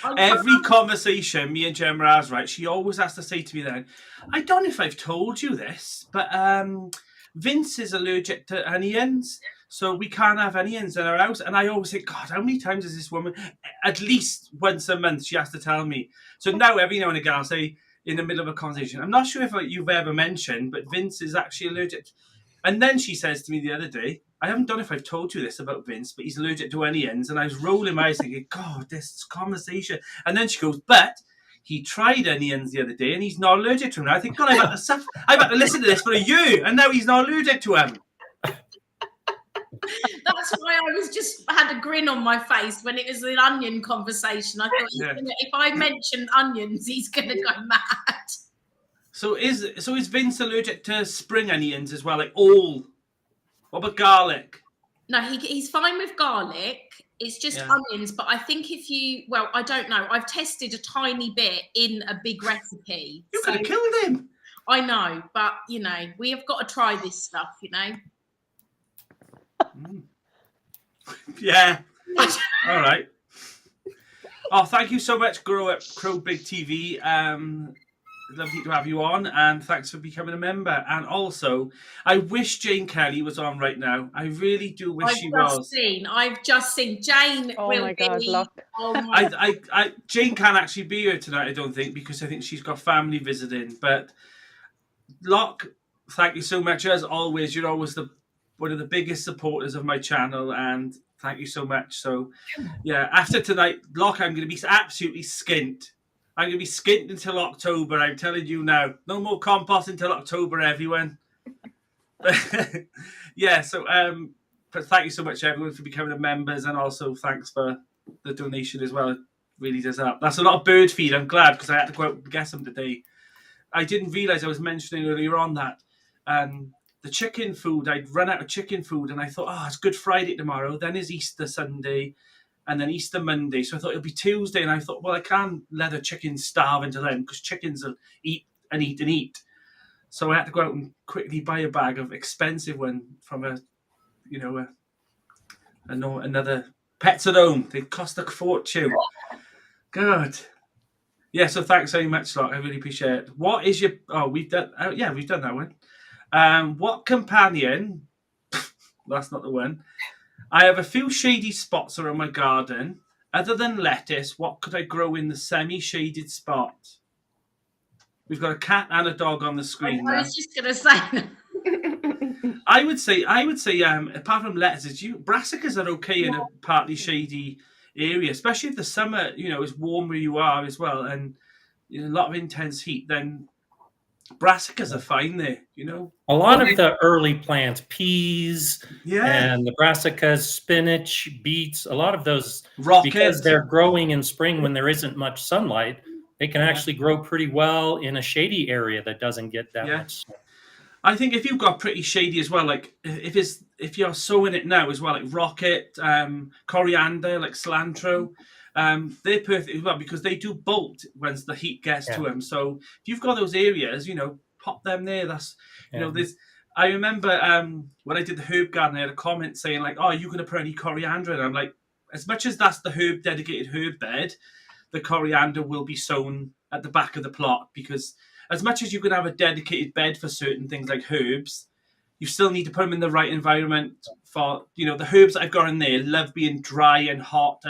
I Every can't- conversation me and Gemma has, right, she always has to say to me then, I don't know if I've told you this, but Vince is allergic to onions, so we can't have onions in our house. And I always think, God, how many times is this woman? At least once a month she has to tell me. So now every now and again I'll say in the middle of a conversation, I'm not sure if you've ever mentioned, but Vince is actually allergic. And then she says to me the other day, I haven't done if I've told you this about Vince, but he's allergic to onions. And I was rolling my eyes thinking, God, this conversation. And then she goes, but he tried onions the other day and he's not allergic to them. And I think, God, I've had to listen to this for a year and now he's not allergic to them. That's why I was just had a grin on my face when it was an onion conversation. I thought, Yeah. if I mention onions, he's going to go mad. So is Vince allergic to spring onions as well? Like all? What about garlic? No, he's fine with garlic. It's just Yeah. onions. But I think I don't know. I've tested a tiny bit in a big recipe. You So could have killed him. I know, but we have got to try this stuff. Yeah. All right. Oh, thank you so much, Crow Big TV. Lovely to have you on, and thanks for becoming a member. And also, I wish Jane Kelly was on right now. I really do wish she was. I've just seen Jane. Oh will my God, be- look. Oh my Jane can't actually be here tonight, I don't think, because I think she's got family visiting. But Locke, thank you so much. As always, you're always one of the biggest supporters of my channel, and thank you so much. So, yeah, after tonight, Locke, I'm going to be absolutely skint. I'm going to be skint until October, I'm telling you now. No more compost until October, everyone. Yeah, so but thank you so much, everyone, for becoming members, and also thanks for the donation as well. It really does help. That's a lot of bird feed. I'm glad, because I had to go out and get some today. I didn't realise I was mentioning earlier on that the chicken food, I'd run out of chicken food, and I thought, it's Good Friday tomorrow, then is Easter Sunday, and then Easter Monday. So I thought it'll be Tuesday, and I thought, well, I can't let the chickens starve until then, because chickens will eat and eat and eat. So I had to go out and quickly buy a bag of expensive one from another Pets at Home. They cost a fortune. God. Yeah, so thanks very much, Locke. I really appreciate it. What is your... Oh, we've done that one. What companion... That's not the one. I have a few shady spots around my garden. Other than lettuce, what could I grow in the semi-shaded spot? We've got a cat and a dog on the screen I now. was just going to say. I would say, apart from lettuces, brassicas are okay in a partly shady area, especially if the summer, is warm where you are as well, and a lot of intense heat. Then brassicas are fine there. A lot of the early plants, peas Yeah, and the brassicas, spinach, beets, a lot of those, rocket. because they're growing in spring when there isn't much sunlight, they can actually grow pretty well in a shady area that doesn't get that much sun. I think if you've got pretty shady as well, like if you're sowing it now as well, like rocket, coriander, like cilantro, they're perfect as well, because they do bolt once the heat gets to them. So if you've got those areas, pop them there. That's there's. I remember when I did the herb garden, I had a comment saying like, "Oh, are you going to put any coriander in?" I'm like, as much as that's the dedicated herb bed, the coriander will be sown at the back of the plot, because as much as you can have a dedicated bed for certain things like herbs, you still need to put them in the right environment for, the herbs that I've got in there love being dry and hot,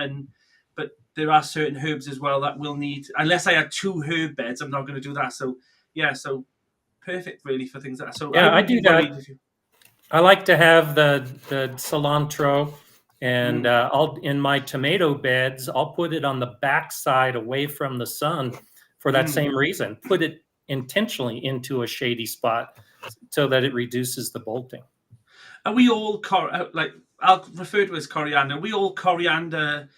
but there are certain herbs as well that will need, unless I had 2 herb beds, I'm not going to do that. So, yeah, so perfect really for things like that. So Yeah, I do that. I like to have the cilantro, and I'll in my tomato beds, I'll put it on the back side away from the sun for that same reason. Put it intentionally into a shady spot so that it reduces the bolting. Are we all I'll refer to it as coriander? Are we all coriander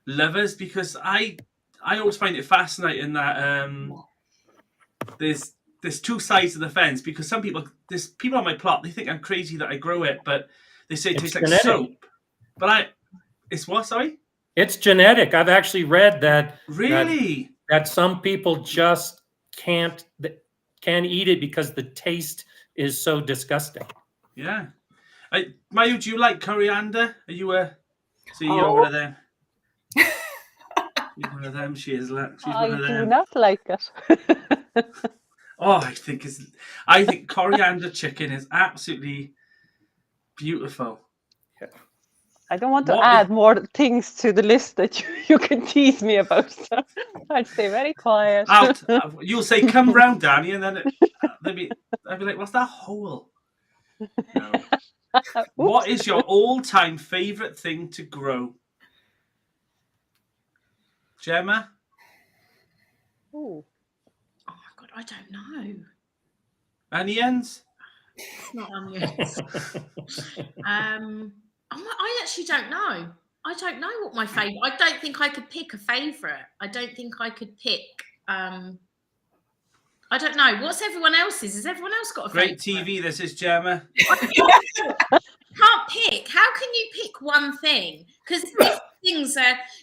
lovers? Because I always find it fascinating that there's there's two sides of the fence, because there's people on my plot, they think I'm crazy that I grow it, but they say it tastes like genetic. soap. But it's what? Sorry. It's genetic. I've actually read that. Really? That some people just can't eat it because the taste is so disgusting. Yeah. Mayu, do you like coriander? Are you a? See, you're Oh. one of them. She's one of them. She is. She's I one of do them. not like it. Oh, I think coriander chicken is absolutely beautiful. I don't want to What add more things to the list that you can tease me about. So I'd stay very quiet. You'll say, "Come round, Danny," and then I'd be like, "What's that hole?" No. What is your all-time favorite thing to grow, Gemma? Ooh. Oh my God, I don't know. Onions? It's not onions. I actually don't know. I don't know what my favorite. I don't think I could pick a favorite. I don't think I could pick. I don't know. What's everyone else's? Has everyone else got a Great favorite? TV. This is Gemma. Can't pick. How can you pick one thing? Because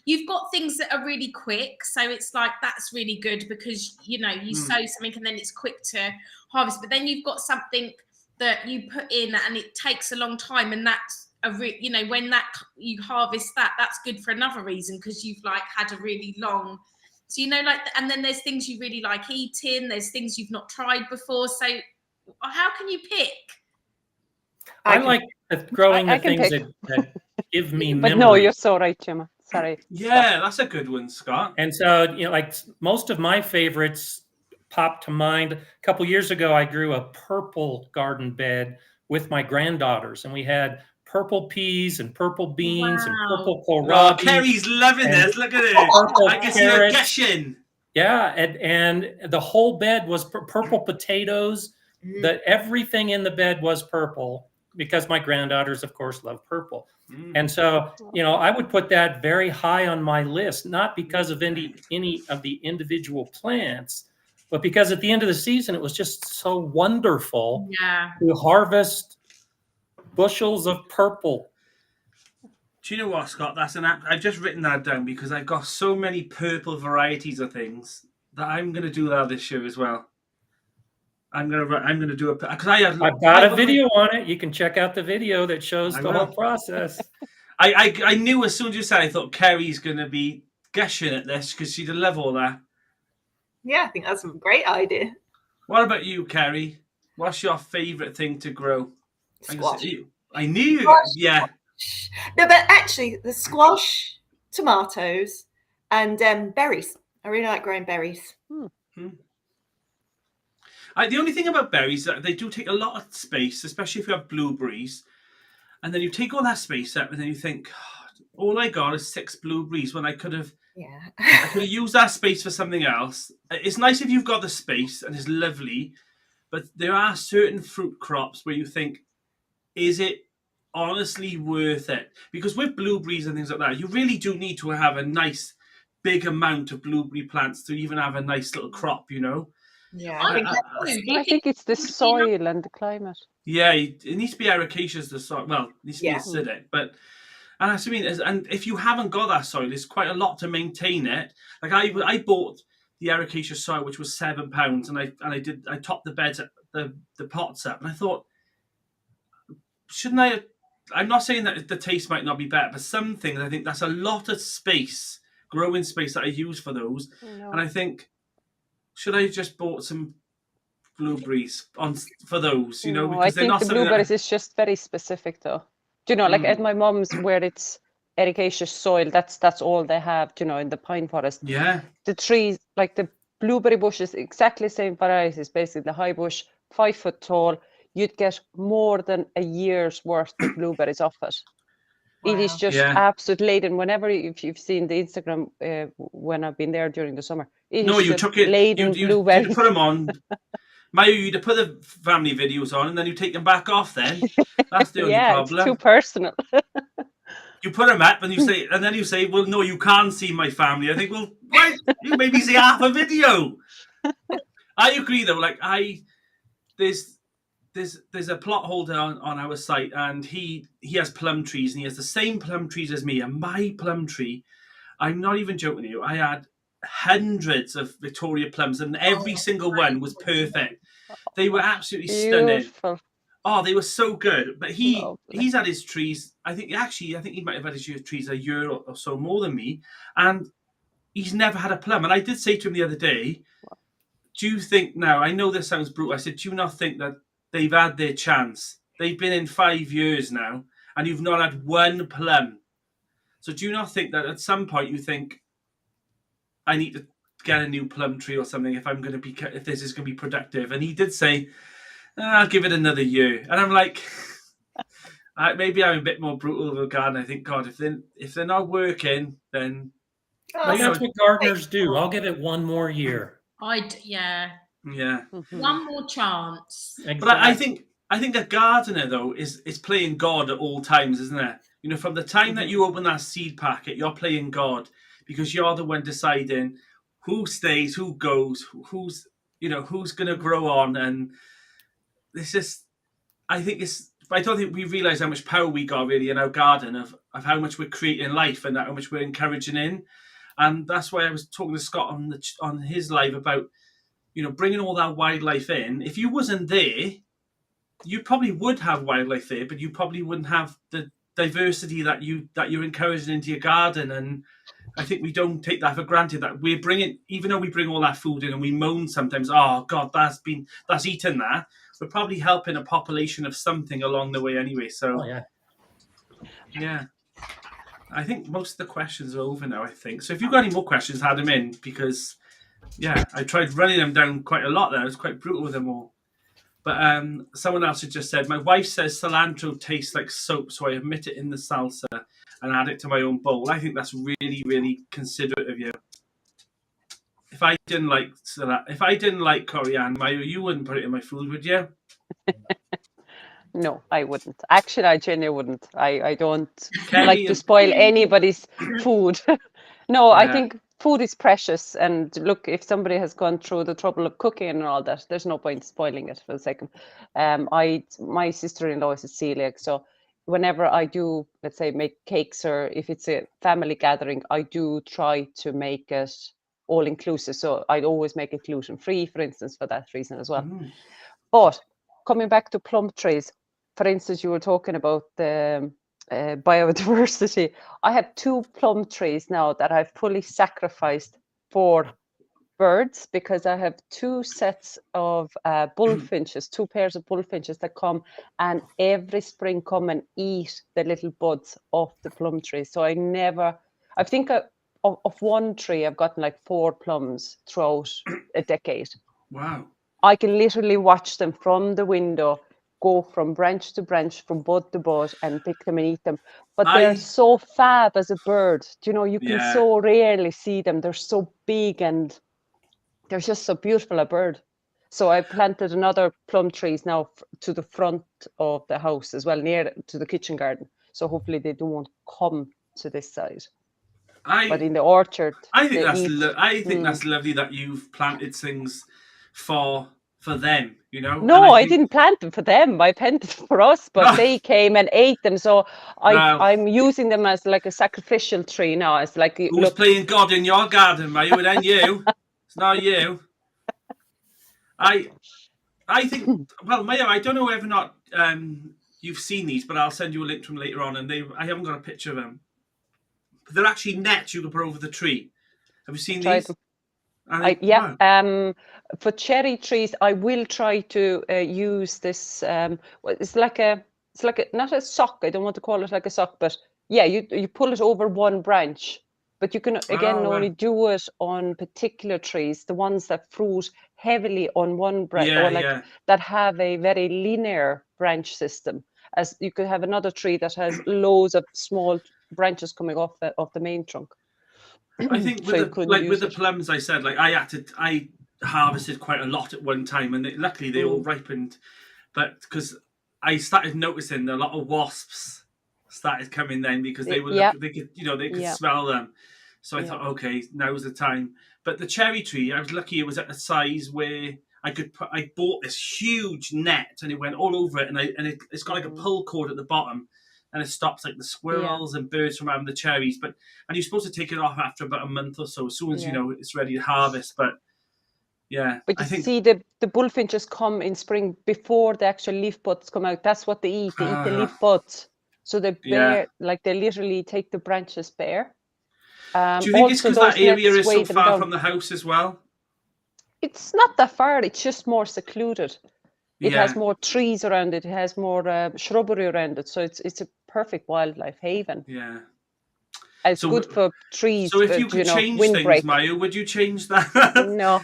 you've got things that are really quick, so it's like that's really good because you sow something and then it's quick to harvest. But then you've got something that you put in and it takes a long time, and that's when you harvest that's good for another reason because you've like had a really long. So and then there's things you really like eating. There's things you've not tried before. So how can you pick? I like growing I the can things pick. that give me But memories. no, you're so right, Gemma. Sorry. Yeah, that's a good one, Scott. And so, like most of my favorites popped to mind. A couple years ago, I grew a purple garden bed with my granddaughters, and we had purple peas and purple beans and Wow. purple Oh, kohlrabi. Kerry's loving and this. Look at it. purple I can see her carrots. gushing. Yeah, and the whole bed was purple potatoes. That everything in the bed was purple because my granddaughters, of course, love purple. And so, I would put that very high on my list, not because of any of the individual plants, but because at the end of the season, it was just so wonderful to harvest bushels of purple. Do you know what, Scott? I've just written that down because I've got so many purple varieties of things that I'm going to do that this year as well. I'm gonna do it because I've got a video on it. You can check out the video that shows the whole process. I knew as soon as you said, I thought Kerry's gonna be gushing at this because she'd love all that. Yeah, I think that's a great idea. What about you, Kerry? What's your favourite thing to grow? Squash. I knew you. Squash. Yeah. No, but actually, the squash, tomatoes, and berries. I really like growing berries. The only thing about berries is that they do take a lot of space, especially if you have blueberries. And then you take all that space up and then you think, all I got is 6 blueberries when I could have used that space for something else. It's nice if you've got the space and it's lovely, but there are certain fruit crops where you think, is it honestly worth it? Because with blueberries and things like that, you really do need to have a nice big amount of blueberry plants to even have a nice little crop, Yeah, I think it's the soil and the climate. Yeah, it needs to be ericaceous, the soil. Well, it needs to be acidic, and that's what I mean. And if you haven't got that soil, it's quite a lot to maintain it. Like I bought the ericaceous soil, which was £7, and I topped the beds, the pots up, and I thought, shouldn't I? I'm not saying that the taste might not be better, but some things I think that's a lot of space, growing space that I use for those, and I think, should I have just bought some blueberries for those? Because I think the blueberries is just very specific, though. Like at my mom's, where it's ericaceous soil, that's all they have. In the pine forest. Yeah. The trees, like the blueberry bushes, exactly the same varieties. Basically, the high bush, 5 foot tall. You'd get more than a year's worth of blueberries off it. Wow. It is just absolute laden. Whenever if you've seen the Instagram when I've been there during the summer, you took it. Laden blueberries. You put them on. Mayu, you'd put the family videos on and then you take them back off. Then that's the only problem. It's too personal. You put them up and then you say, "Well, no, you can't see my family." I think, well, why? You maybe see half a video. I agree though. Like there's a plot holder on our site, and he has plum trees, and he has the same plum trees as me. And my plum tree, I'm not even joking you, I had hundreds of Victoria plums, and every single one was perfect. They were absolutely stunning. Beautiful. Oh, they were so good. But Lovely. he's had his trees. I think he might have had his trees a year or so more than me, and he's never had a plum. And I did say to him the other day, do you think now? I know this sounds brutal. I said, do you not think that they've had their chance? They've been in 5 years now, and you've not had one plum. So do you not think that at some point you think, I need to get a new plum tree or something if this is going to be productive? And he did say, I'll give it another year. And I'm like, maybe I'm a bit more brutal of a gardener. I think, God, if they're not working, then That's what gardeners do. I'll give it one more year. Yeah. Mhm. One more chance. Exactly. But I think a gardener though is playing God at all times, isn't it? You know, from the time that you open that seed packet, you're playing God, because you're the one deciding who stays, who goes, who's going to grow on. And this is, I don't think we realise how much power we got really in our garden of how much we're creating life and how much we're encouraging in. And that's why I was talking to Scott on his live about, bringing all that wildlife in. If you wasn't there, you probably would have wildlife there, but you probably wouldn't have the diversity that you're encouraging into your garden. And I think we don't take that for granted, that we're bringing, even though we bring all that food in and we moan sometimes, oh God, that's eaten that, we're probably helping a population of something along the way anyway. So yeah. I think most of the questions are over now, I think. So if you've got any more questions, add them in, because I tried running them down quite a lot there. I was quite brutal with them all. But someone else had just said, my wife says cilantro tastes like soap, so I omit it in the salsa and add it to my own bowl. I think that's really, really considerate of you. If I didn't like coriander, you wouldn't put it in my food, would you? No, I wouldn't. Actually, I genuinely wouldn't. I don't Kelly like to spoil anybody's food. No, I think food is precious. And look, if somebody has gone through the trouble of cooking and all that, there's no point spoiling it for a second. My sister-in-law is a celiac, so whenever I do, let's say, make cakes, or if it's a family gathering, I do try to make it all inclusive. So I'd always make it gluten-free, for instance, for that reason as well. But coming back to plum trees, for instance, you were talking about the biodiversity. I have 2 plum trees now that I've fully sacrificed for birds, because I have 2 sets of bullfinches, 2 pairs of bullfinches that come and every spring come and eat the little buds off the plum tree. So I think of one tree, I've gotten like 4 plums throughout a decade. Wow. I can literally watch them from the window go from branch to branch, from bud to bud, and pick them and eat them. But they're so fab as a bird. You can so rarely see them. They're so big and they're just so beautiful a bird. So I planted another plum trees now to the front of the house as well, near to the kitchen garden. So hopefully they won't come to this side. But in the orchard, I think that's lovely that you've planted things for them, No, I didn't plant them for them. I planted them for us, but they came and ate them. So I'm using them as like a sacrificial tree now. It's like, who's playing God in your garden, Maya? It ain't you. It's not you. I think, well, Maya, I don't know whether or not you've seen these, but I'll send you a link to them later on. And I haven't got a picture of them. But they're actually nets you can put over the tree. Have you seen these? For cherry trees, I will try to use this. It's like not a sock. I don't want to call it like a sock, but you pull it over one branch. But you can only do it on particular trees, the ones that fruit heavily on one branch, that have a very linear branch system. As you could have another tree that has loads of small branches coming off the main trunk. I think with the plums, I said, like I harvested quite a lot at one time, and luckily they all ripened. But because I started noticing a lot of wasps started coming then, because they could smell them. So I thought, okay, now's the time. But the cherry tree, I was lucky it was at a size where I bought this huge net and it went all over it, and it's got like a pull cord at the bottom, and it stops like the squirrels and birds from having the cherries. And you're supposed to take it off after about a month or so, as soon as it's ready to harvest. But yeah, but you see the bullfinches come in spring before the actual leaf buds come out. That's what they eat. They eat the leaf buds. So they bare, like they literally take the branches bare. Do you think it's because that area is so far from the house as well? It's not that far. It's just more secluded. It has more trees around it. It has more shrubbery around it. So it's a perfect wildlife haven. Yeah. It's good for trees. So if you could change things, Maya, would you change that?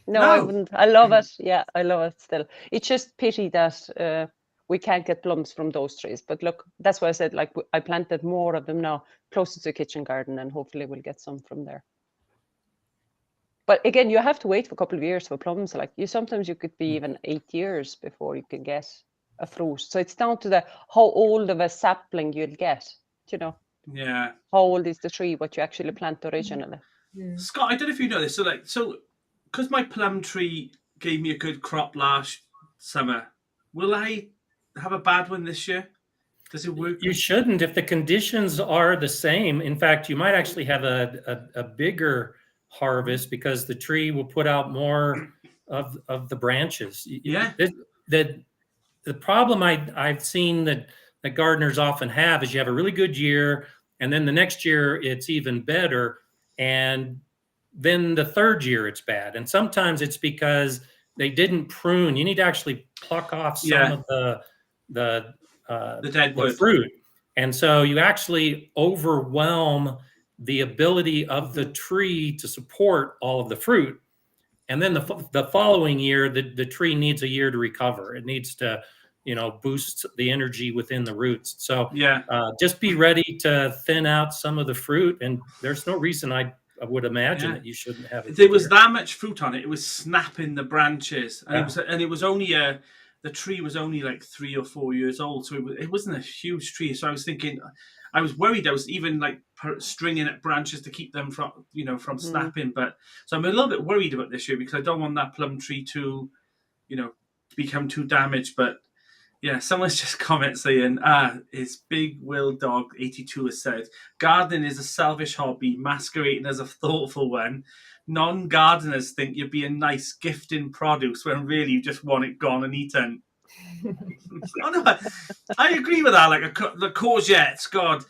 No, I wouldn't. I love it. Yeah, I love it still. It's just pity that we can't get plums from those trees. But look, that's why I said, like, I planted more of them now closer to the kitchen garden, and hopefully we'll get some from there. But again, you have to wait for a couple of years for plums. Like sometimes you could be even 8 years before you can get a fruit. So it's down to how old of a sapling you'll get, Yeah. How old is the tree, what you actually plant originally? Scott, I don't know if you know this. So because my plum tree gave me a good crop last summer, will I have a bad one this year? Does it work? You shouldn't if the conditions are the same. In fact, you might actually have a bigger harvest because the tree will put out more of the branches. Yeah. The problem I've seen that gardeners often have is you have a really good year, and then the next year it's even better, and then the third year it's bad. And sometimes it's because they didn't prune. You need to actually pluck off some of the dead wood fruit, and so you actually overwhelm the ability of the tree to support all of the fruit. And then the following year, the tree needs a year to recover. It needs to, boost the energy within the roots. So just be ready to thin out some of the fruit. And there's no reason I would imagine that you shouldn't have it. There was that much fruit on it. It was snapping the branches. And it was only the tree was only like 3 or 4 years old. So it wasn't a huge tree. So I was thinking, I was worried. I was even like stringing at branches to keep them from snapping. But so I'm a little bit worried about this year because I don't want that plum tree to, become too damaged. But yeah, someone's just comment saying, his Big Will Dog 82 has said, gardening is a selfish hobby masquerading as a thoughtful one. Non-gardeners think you're being nice gifting produce when really you just want it gone and eaten. I agree with that. Like the courgettes, God,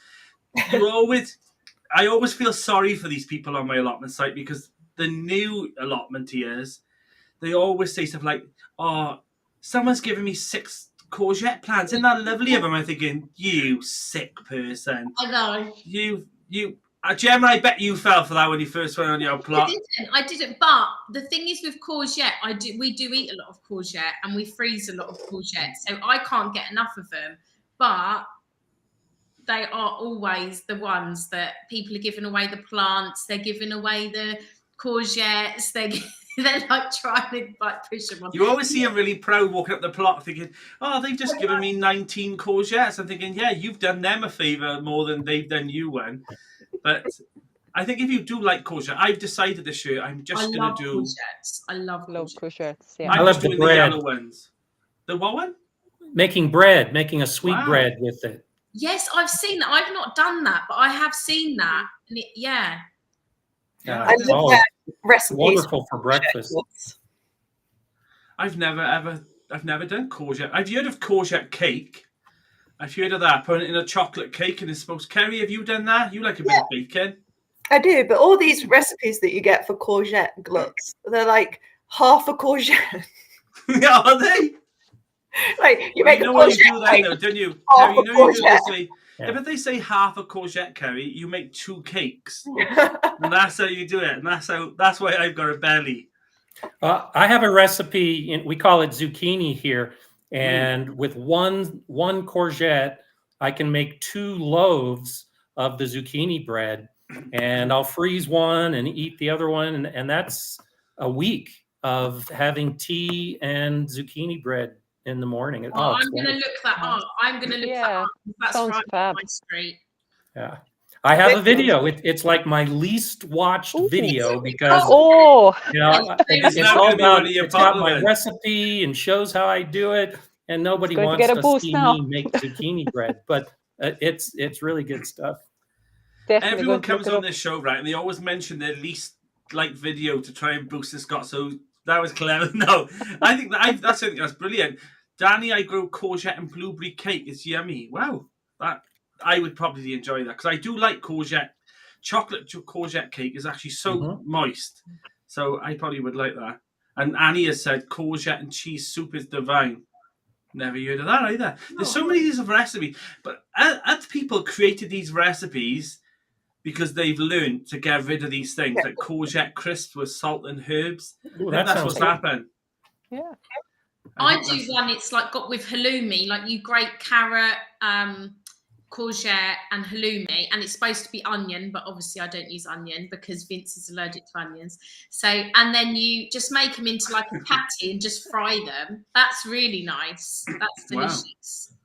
I always feel sorry for these people on my allotment site because the new allotmenteers, they always say stuff like, "Oh, someone's giving me 6 courgette plants. Isn't that lovely of them?" I'm thinking, you sick person. I know. You. Gemma, I bet you fell for that when you first went on your plot. I didn't. But the thing is with courgette, we do eat a lot of courgette and we freeze a lot of courgette. So I can't get enough of them. But they are always the ones that people are giving away the plants. They're giving away the courgettes. They're like trying to push them on. You always see them really proud walking up the plot thinking, oh, they've just given me 19 courgettes. I'm thinking, yeah, you've done them a favour more than they've done you one. But I think if you do like courgette, I've decided this year I'm just going to do... courgettes. I love courgettes. Yeah. I'm just doing the yellow ones. The what one? Making a sweet bread with it. Yes, I've seen that. I've not done that, but I have seen that. And I love that recipe. Wonderful for breakfast. I've never done courgette. I've heard of courgette cake. I've heard of that. Putting it in a chocolate cake and it's supposed. Kerry, have you done that? You like a bit of bacon. I do, but all these recipes that you get for courgette gluts, they're like half a courgette. Yeah, are they? Like you make a courgette you do that, though, don't you? Kerry, you know you do this. If they say half a courgette, Kerry, you make 2 cakes. And that's how you do it. And that's why I've got a belly. I have a recipe. We call it zucchini here. And with one courgette, I can make 2 loaves of the zucchini bread. And I'll freeze one and eat the other one. And that's a week of having tea and zucchini bread in the morning. I'm going to look that up. That up. That's sounds right fab. on my street. Yeah. I have a video. It's like my least watched Ooh. video because Oh, you know It's it's not all gonna be about one of your it's got my followers. recipe and shows how I do it, and nobody going to wants get a to boost see now. me make zucchini bread. But it's really good stuff. definitely Everyone going to look comes it on up. this show, right, and they always mention their least liked video to try and boost the Scott. So that was clever. No, I think that's brilliant. Danny, I grow courgette and blueberry cake. It's yummy. Wow, that I would probably enjoy that because I do like courgette. Chocolate courgette cake is actually so moist, so I probably would like that. And Annie has said courgette and cheese soup is divine. Never heard of that either. There's so many of these recipes, but have people created these recipes because they've learned to get rid of these things like courgette crisps with salt and herbs? Ooh, I think that that's sounds what's good. happened. Yeah. I do one. It's like got with halloumi, like you grate carrot, courgette, and halloumi, and it's supposed to be onion, but obviously I don't use onion because Vince is allergic to onions. So, and then you just make them into like a patty and just fry them. That's really nice. That's Wow. delicious.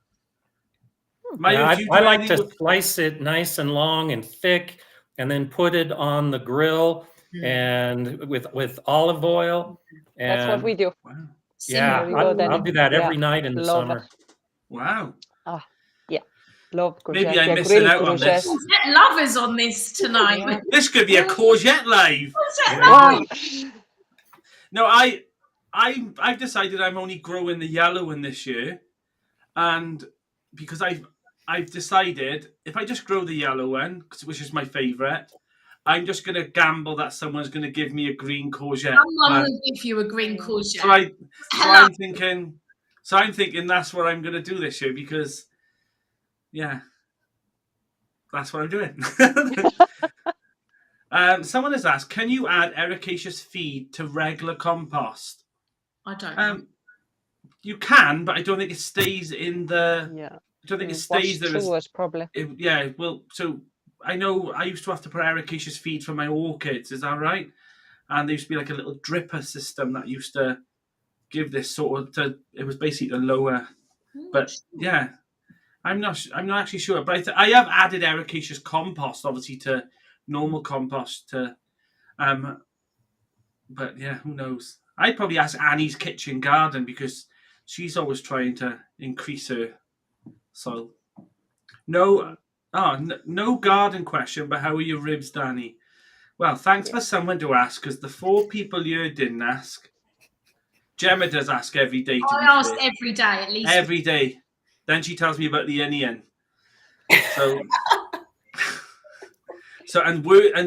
Yeah, do you I do like anything to with- slice it nice and long and thick, and then put it on the grill and with olive oil. And That's what we do. Wow. yeah, There you go, then. I'll do that every Yeah, night in the love summer. Wow. Love courgette. Maybe I'm yeah, missing grilled out on courgette. this. Get lovers on this tonight. Yeah. This could be a courgette live. Courgette Wow. No, I've decided I'm only growing the yellow one this year, and because I've decided if I just grow the yellow one, which is my favourite, I'm just going to gamble that someone's going to give me a green courgette. Someone plant. will give you a green courgette. So I'm thinking that's what I'm going to do this year because, yeah, that's what I'm doing. Someone has asked, can you add ericaceous feed to regular compost? I don't know. You can, but I don't think it stays in the. Yeah. I don't think it Wash stays there. through it, probably. So I know I used to have to put ericaceous feed for my orchids. Is that right? And there used to be like a little dripper system that used to give this sort of. It was basically to lower. But yeah, I'm not actually sure. But I have added ericaceous compost, obviously, to normal compost. But yeah, who knows? I'd probably ask Annie's kitchen garden because she's always trying to increase her soil. No garden question, but how are your ribs, Danny? Well, thanks for someone to ask because the 4 people here didn't ask. Gemma does ask every day. I ask every day at least. Every day. Then she tells me about the onion. And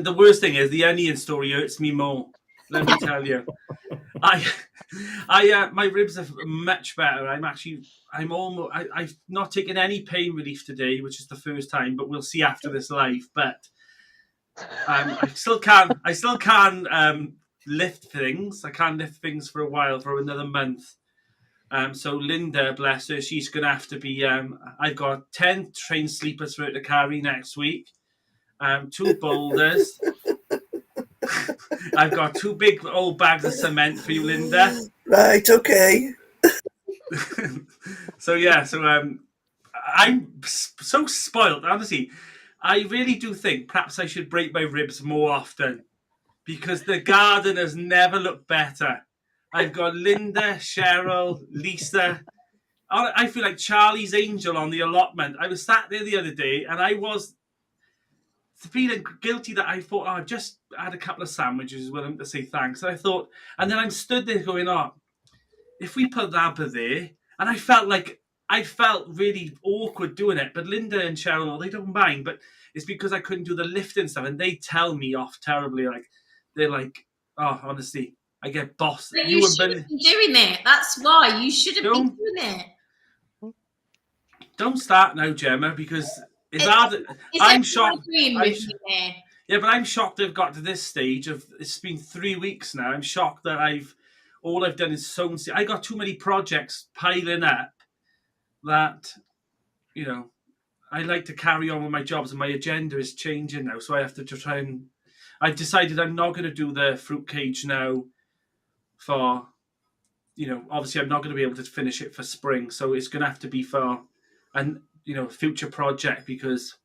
the worst thing is the onion story hurts me more. Let me tell you. My ribs are much better. I've not taken any pain relief today, which is the first time, but we'll see after this live. But I still can lift things. I can't lift things for a while, for another month. So Linda, bless her, she's gonna have to be. I've got 10 train sleepers for her to carry next week. 2 boulders. I've got 2 big old bags of cement for you, Linda. Right, okay. I'm so spoiled. Honestly, I really do think perhaps I should break my ribs more often because the garden has never looked better. I've got Linda, Cheryl, Lisa. I feel like Charlie's Angel on the allotment. I was sat there the other day and I was feeling guilty that I thought, I've just had a couple of sandwiches with them to say thanks. And I thought, and then I'm stood there going, if we put Abba there, and I felt really awkward doing it. But Linda and Cheryl, they don't mind, but it's because I couldn't do the lifting stuff. And they tell me off terribly. Like, they're like, honestly, I get bossed. But you shouldn't be doing it. That's why you shouldn't be doing it. Don't start now, Gemma, because it's hard. I'm shocked. Yeah, but I'm shocked they've got to this stage of it's been 3 weeks now. I'm shocked that all I've done is sown. I got too many projects piling up that, I like to carry on with my jobs and my agenda is changing now. So I have to try and I've decided I'm not going to do the fruit cage now for, obviously I'm not going to be able to finish it for spring. So it's going to have to be for future project because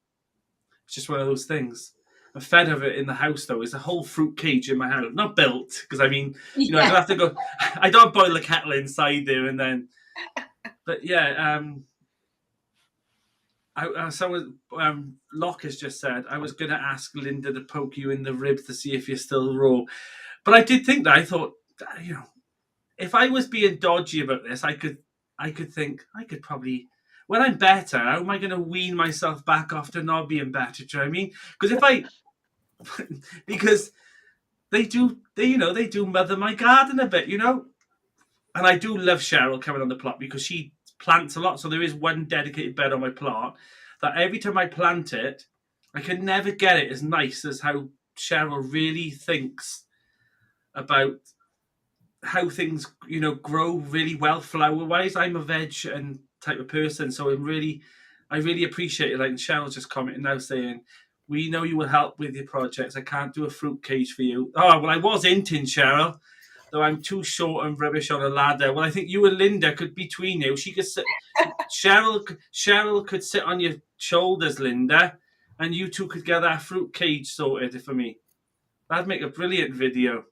It's just one of those things. I'm fed of it in the house, though. It's a whole fruit cage in my house. Not built, because I mean, I don't have to go. I don't boil the kettle inside there and then. But yeah, someone Locke has just said I was going to ask Linda to poke you in the ribs to see if you're still raw, but I did think that. I thought, if I was being dodgy about this, I could think I could probably, when I'm better, how am I going to wean myself back off to not being better? Do you know what I mean? Because they do mother my garden a bit, and I do love Cheryl coming on the plot because she plants a lot. So there is one dedicated bed on my plot that every time I plant it, I can never get it as nice as how Cheryl really thinks about how things, grow really well flower-wise. I'm a veg and type of person, so I really appreciate it. Like Cheryl's just commenting now saying, "We know you will help with your projects. I can't do a fruit cage for you." Oh, well, I was hinting, Cheryl, though I'm too short and rubbish on a ladder. Well, I think you and Linda could, between you, she could sit. Cheryl could sit on your shoulders, Linda, and you two could get that fruit cage sorted for me. That'd make a brilliant video.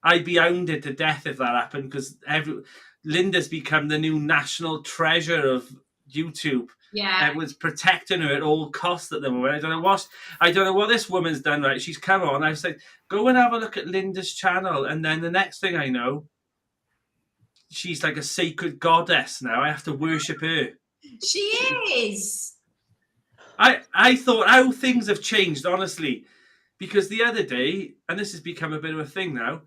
I'd be hounded to death if that happened, because Linda's become the new national treasure of YouTube. Yeah, Everyone's protecting her at all costs at the moment. I don't know what this woman's done. Right, she's come on. I was like, go and have a look at Linda's channel, and then the next thing I know, she's like a sacred goddess now. I have to worship her. she is. I thought how things have changed, honestly, because the other day, and this has become a bit of a thing now,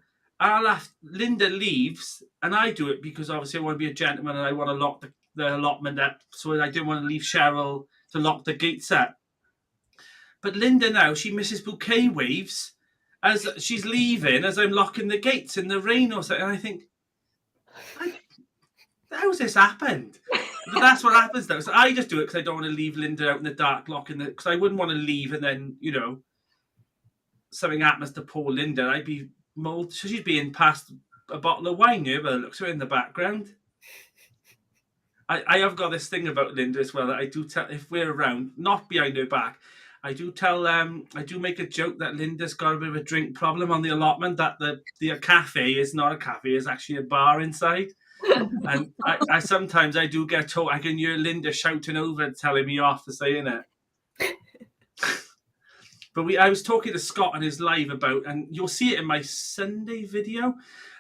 Linda leaves, and I do it because obviously I want to be a gentleman and I want to lock the allotment up, so I didn't want to leave Cheryl to lock the gates up. But Linda now, she misses bouquet waves as she's leaving, as I'm locking the gates in the rain or something. And I think, how's this happened? But that's what happens now. So I just do it because I don't want to leave Linda out in the dark, because I wouldn't want to leave and then, something happens to poor Linda. I'd be mold. So she's being passed a bottle of wine here, but it looks her in the background. I have got this thing about Linda as well that I do tell, if we're around, not behind her back, I do tell I do make a joke that Linda's got a bit of a drink problem on the allotment, that the cafe is not a cafe, it's actually a bar inside. And I sometimes I do get told, I can hear Linda shouting over and telling me off for saying it. But I was talking to Scott on his live about, and you'll see it in my Sunday video.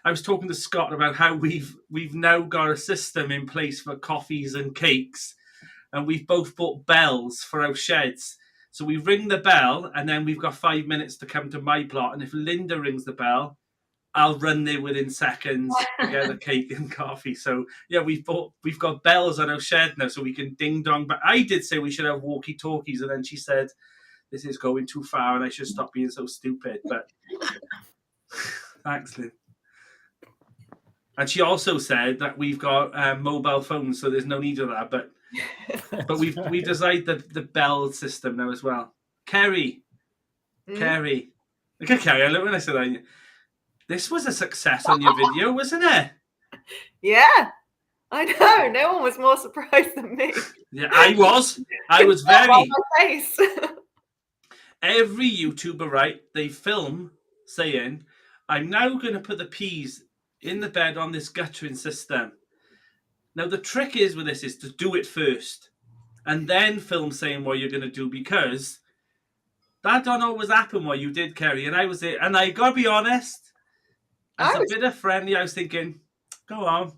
I was talking to Scott about how we've now got a system in place for coffees and cakes, and we've both bought bells for our sheds. So we ring the bell, and then we've got 5 minutes to come to my plot. And if Linda rings the bell, I'll run there within seconds to get the cake and coffee. So yeah, we've got bells on our shed now, so we can ding dong. But I did say we should have walkie talkies, and then she said, "This is going too far, and I should stop being so stupid." But thanks, Lynn. And she also said that we've got mobile phones, so there's no need of that. But we designed the bell system now as well. Kerry. Look at Kerry. I look when I said that. This was a success on your video, wasn't it? Yeah, I know. No one was more surprised than me. Yeah, I was. I was very. On my face. Every YouTuber, right? They film saying, "I'm now going to put the peas in the bed on this guttering system." Now the trick is with this is to do it first, and then film saying what you're going to do, because that don't always happen. What you did, Kerry, and I was there, and I gotta be honest. As a bit of friendly, I was thinking, go on.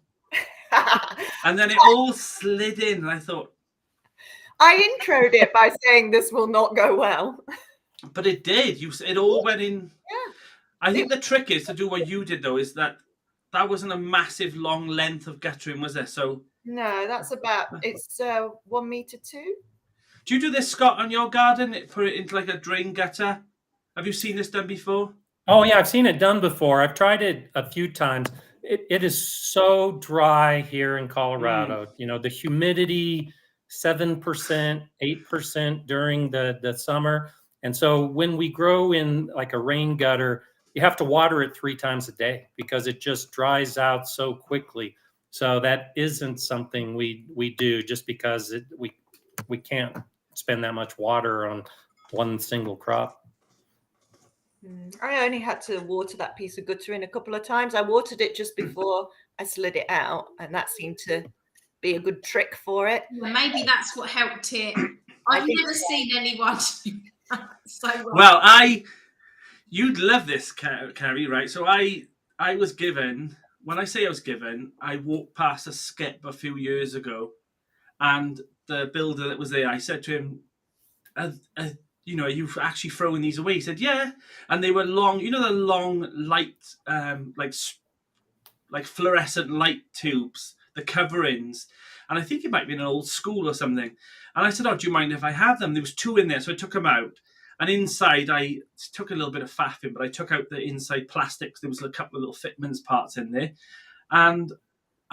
And then it all slid in, and I thought... I introed it by saying this will not go well. But it did. It all went in... Yeah. I think the trick is to do what you did, though, is that wasn't a massive, long length of guttering, was it? So... No, that's about... It's 1 meter 2. Do you do this, Scott, on your garden? Put it into like a drain gutter? Have you seen this done before? Oh, yeah, I've seen it done before. I've tried it a few times. It is so dry here in Colorado. The humidity, 7%, 8% during the summer. And so when we grow in like a rain gutter, you have to water it 3 times a day because it just dries out so quickly. So that isn't something we do just because we can't. spend that much water on one single crop. I only had to water that piece of guttering a couple of times. I watered it just before I slid it out, and that seemed to be a good trick for it. Yeah, maybe that's what helped it. I've never seen anyone do that so well. Well, you'd love this, Kerry, right? So I was given, when I say I was given, I walked past a skip a few years ago, and the builder that was there, I said to him, you know, are you actually throwing these away? He said, yeah. And they were long, you know, the long light, like fluorescent light tubes, the coverings. And I think it might be an old school or something. And I said, oh, do you mind if I have them? There was 2 in there, so I took them out. And inside, I took a little bit of faffing, but I took out the inside plastics. There was a couple of little fitments parts in there. And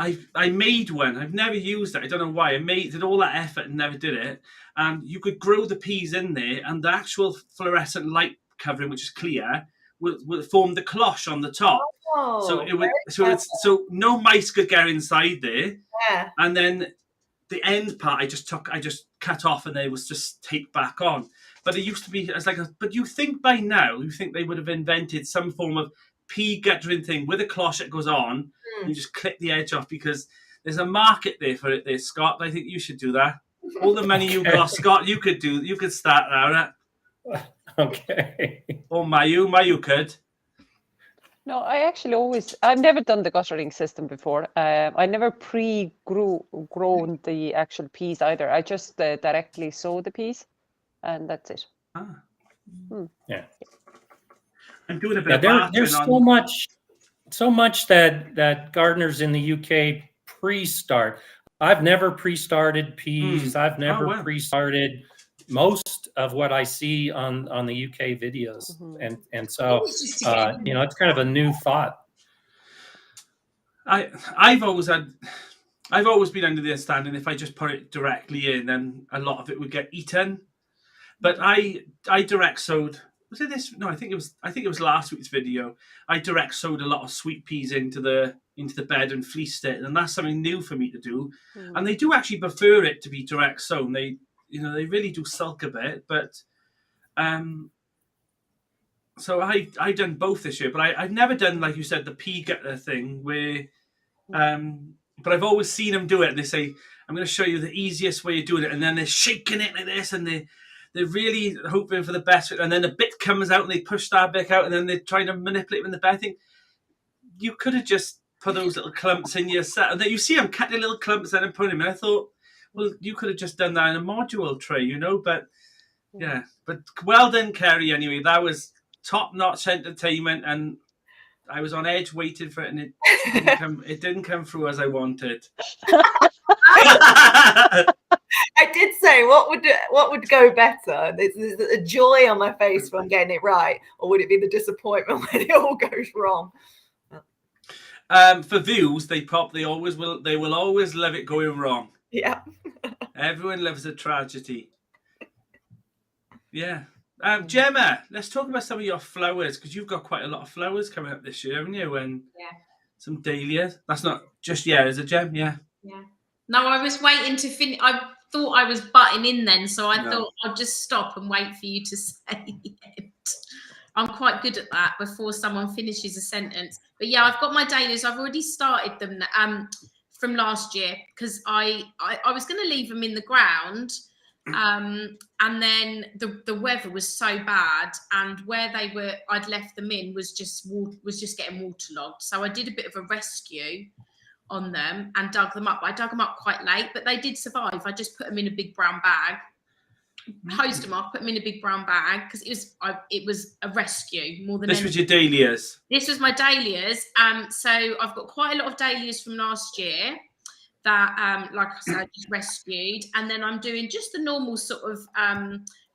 I made one. I've never used it. I don't know why. Did all that effort and never did it. And you could grow the peas in there, and the actual fluorescent light covering, which is clear, will form the cloche on the top. Oh, So it would. So no mice could get inside there. yeah. And then the end part, I just cut off, and they was just taped back on. But it used to be as like a. But you think by now, you think they would have invented some form of pea guttering thing with a cloche that goes on. And you just clip the edge off, because there's a market there for it there, Scott. I think you should do that. All the money you got, Scott, you could start that. Right? Okay. Or Mayu could. No, I've never done the guttering system before. I never grown the actual peas either. I just directly sow the peas, and that's it. Yeah. I'm doing a bit of there's so much that gardeners in the UK pre-start. I've never pre-started peas. I've never pre-started most of what I see on the UK videos, and so you know, it's kind of a new thought. I've always been under the understanding if I just put it directly in, then a lot of it would get eaten. But I direct sowed. Was it this? No, I think it was last week's video. I direct sowed a lot of sweet peas into the bed and fleeced it, and that's something new for me to do. And they do actually prefer it to be direct sown. They really do sulk a bit, but so I done both this year, but I've never done, like you said, the pea gutter thing where but I've always seen them do it, and they say, I'm going to show you the easiest way of doing it, and then they're shaking it like this, and they're really hoping for the best, and then a bit comes out and they push that bit out, and then they're trying to manipulate it in the bed. I think you could have just put those little clumps in your set, and then you see them cut the little clumps in and put them in. I thought, well, you could have just done that in a module tray, you know, but yeah. But well done, Kerry, anyway. That was top-notch entertainment, and I was on edge waiting for it, and it didn't come through as I wanted. I did say, what would go better? There's a joy on my face from getting it right, or would it be the disappointment when it all goes wrong? For views, they will always love it going wrong. Yeah. Everyone loves a tragedy. Yeah. Gemma, let's talk about some of your flowers, because you've got quite a lot of flowers coming up this year, haven't you? And some dahlias. That's not just is it, Gem? Yeah. Yeah. No, I was waiting to finish. I thought I was butting in then, so I thought I'd just stop and wait for you to say the end. I'm quite good at that before someone finishes a sentence. But yeah, I've got my dahlias. I've already started them from last year, because I was going to leave them in the ground, and then the weather was so bad, and where I'd left them in was just getting waterlogged. So I did a bit of a rescue on them and dug them up. I dug them up quite late, but they did survive. I just put them in a big brown bag, hosed them off, put them in a big brown bag, because it was a rescue more than anything. This was your dahlias. This was my dahlias. So I've got quite a lot of dahlias from last year that, like I said, I just rescued, and then I'm doing just the normal sort of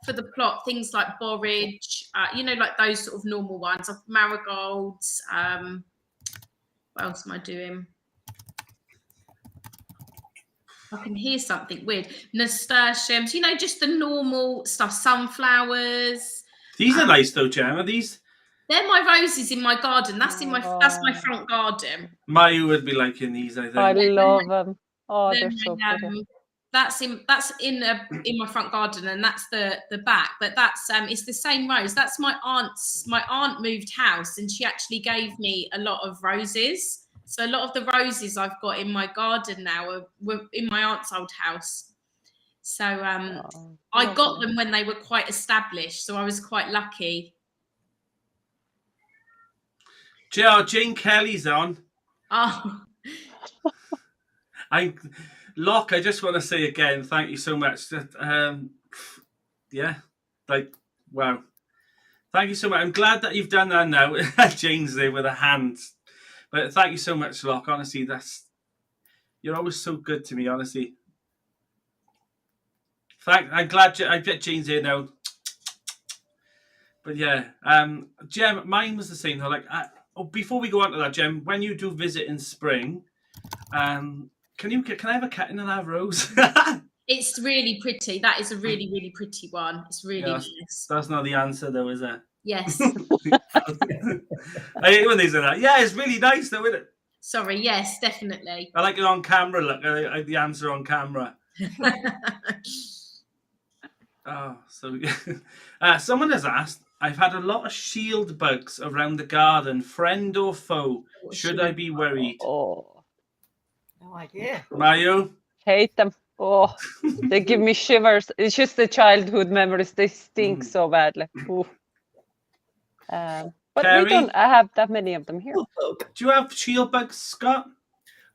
for the plot, things like borage, like those sort of normal ones. I've marigolds. What else am I doing? I can hear something weird. Nasturtiums, just the normal stuff. Sunflowers. These are nice though, Gemma. They're my roses in my garden. That's my front garden. Mayu would be liking these, I think. I love them. Oh, they're so pretty. that's in my front garden, and that's the back. But that's it's the same rose. That's my aunt's. My aunt moved house, and she actually gave me a lot of roses. So a lot of the roses I've got in my garden now were in my aunt's old house. So I got them when they were quite established. So I was quite lucky. Jane Kelly's on. Oh, Locke, I just want to say again, thank you so much. Yeah, like, wow. Thank you so much. I'm glad that you've done that now. Jane's there with her hands. But thank you so much, Locke. Honestly, you're always so good to me, honestly. I'm glad I bet Jane's here now. But yeah, Jem, mine was the same though. Like, before we go on to that, Jem, when you do visit in spring, can I have a cat in that rose? it's really pretty. That is a really, really pretty one. It's really nice. That's not the answer though, is it? Yes. I hate when they say that. Yeah, it's really nice though, isn't it? Sorry, yes, definitely. I like it on camera. Look, I like the answer on camera. Oh, so someone has asked, I've had a lot of shield bugs around the garden, friend or foe. Should I be worried? Oh, No idea. Mayo? hate them. Oh, they give me shivers. It's just the childhood memories. They stink so badly. Ooh. But Kerry? we don't have that many of them here. Do you have shield bugs, Scott?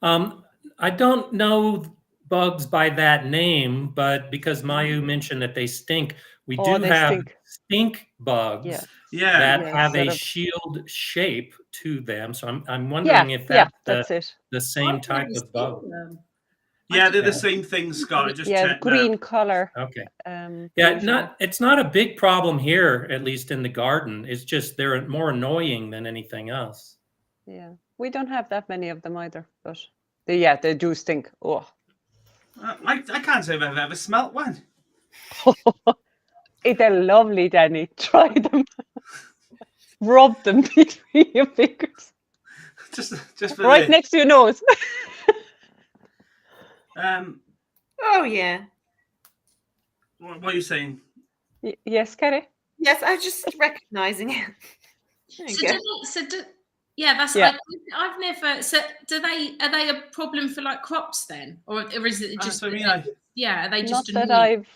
I don't know bugs by that name, but because Mayu mentioned that they stink, we do they have stink. stink bugs Yeah. Yeah. that Yeah, have a sort of. shield shape to them. So I'm wondering if Yeah, that's that's it. the same type of bug. Yeah, they're the same thing, Scott. I just Yeah, checked green now. color. Okay. Yeah, Yeah, it's not a big problem here, at least in the garden. It's just they're more annoying than anything else. Yeah, we don't have that many of them either. But they do stink. Oh, I can't say I've ever smelt one. they're lovely, Danny. Try them. Rub them between your fingers, just for right next to your nose. Oh yeah. What are you saying? Yes, Kerry? Yes, I was just recognizing it. There you go. That's Yeah. I've never. So are they a problem for like crops then, or is it just? That's what I mean. Are they just? Not that annoying?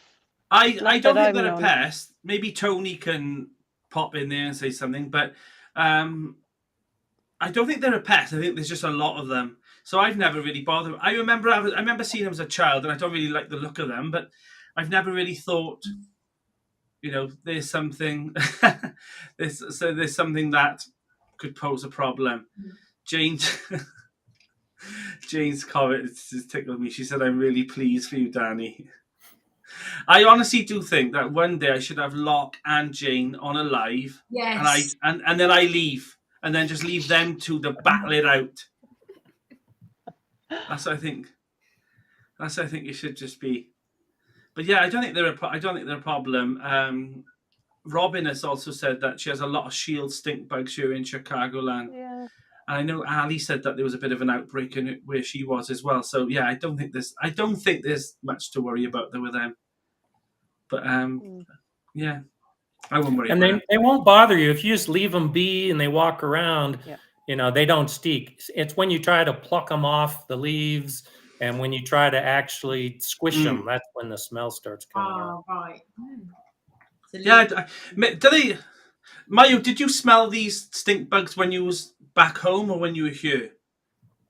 I Not don't that think I've they're a known. pest. Maybe Tony can pop in there and say something, but I don't think they're a pest. I think there's just a lot of them. So I've never really bothered. I remember seeing them as a child, and I don't really like the look of them, but I've never really thought, there's something there's something that could pose a problem. Jane's comment has tickled me. She said, "I'm really pleased for you, Danny." I honestly do think that one day I should have Locke and Jane on a live, Yes. and then I leave, and then just leave them two to battle it out. That's what I think. That's what I think it should just be. But yeah, I don't think they're a problem. Robin has also said that she has a lot of shield stink bugs here in Chicagoland. Yeah. And I know Ali said that there was a bit of an outbreak in where she was as well. So yeah, I don't think there's much to worry about there with them. But yeah, I wouldn't worry. And about they won't bother you if you just leave them be and they walk around. Yeah. They don't stink. It's when you try to pluck them off the leaves and when you try to actually squish them, that's when the smell starts coming out. Oh, right. Yeah, do they? Mayu, did you smell these stink bugs when you was back home or when you were here?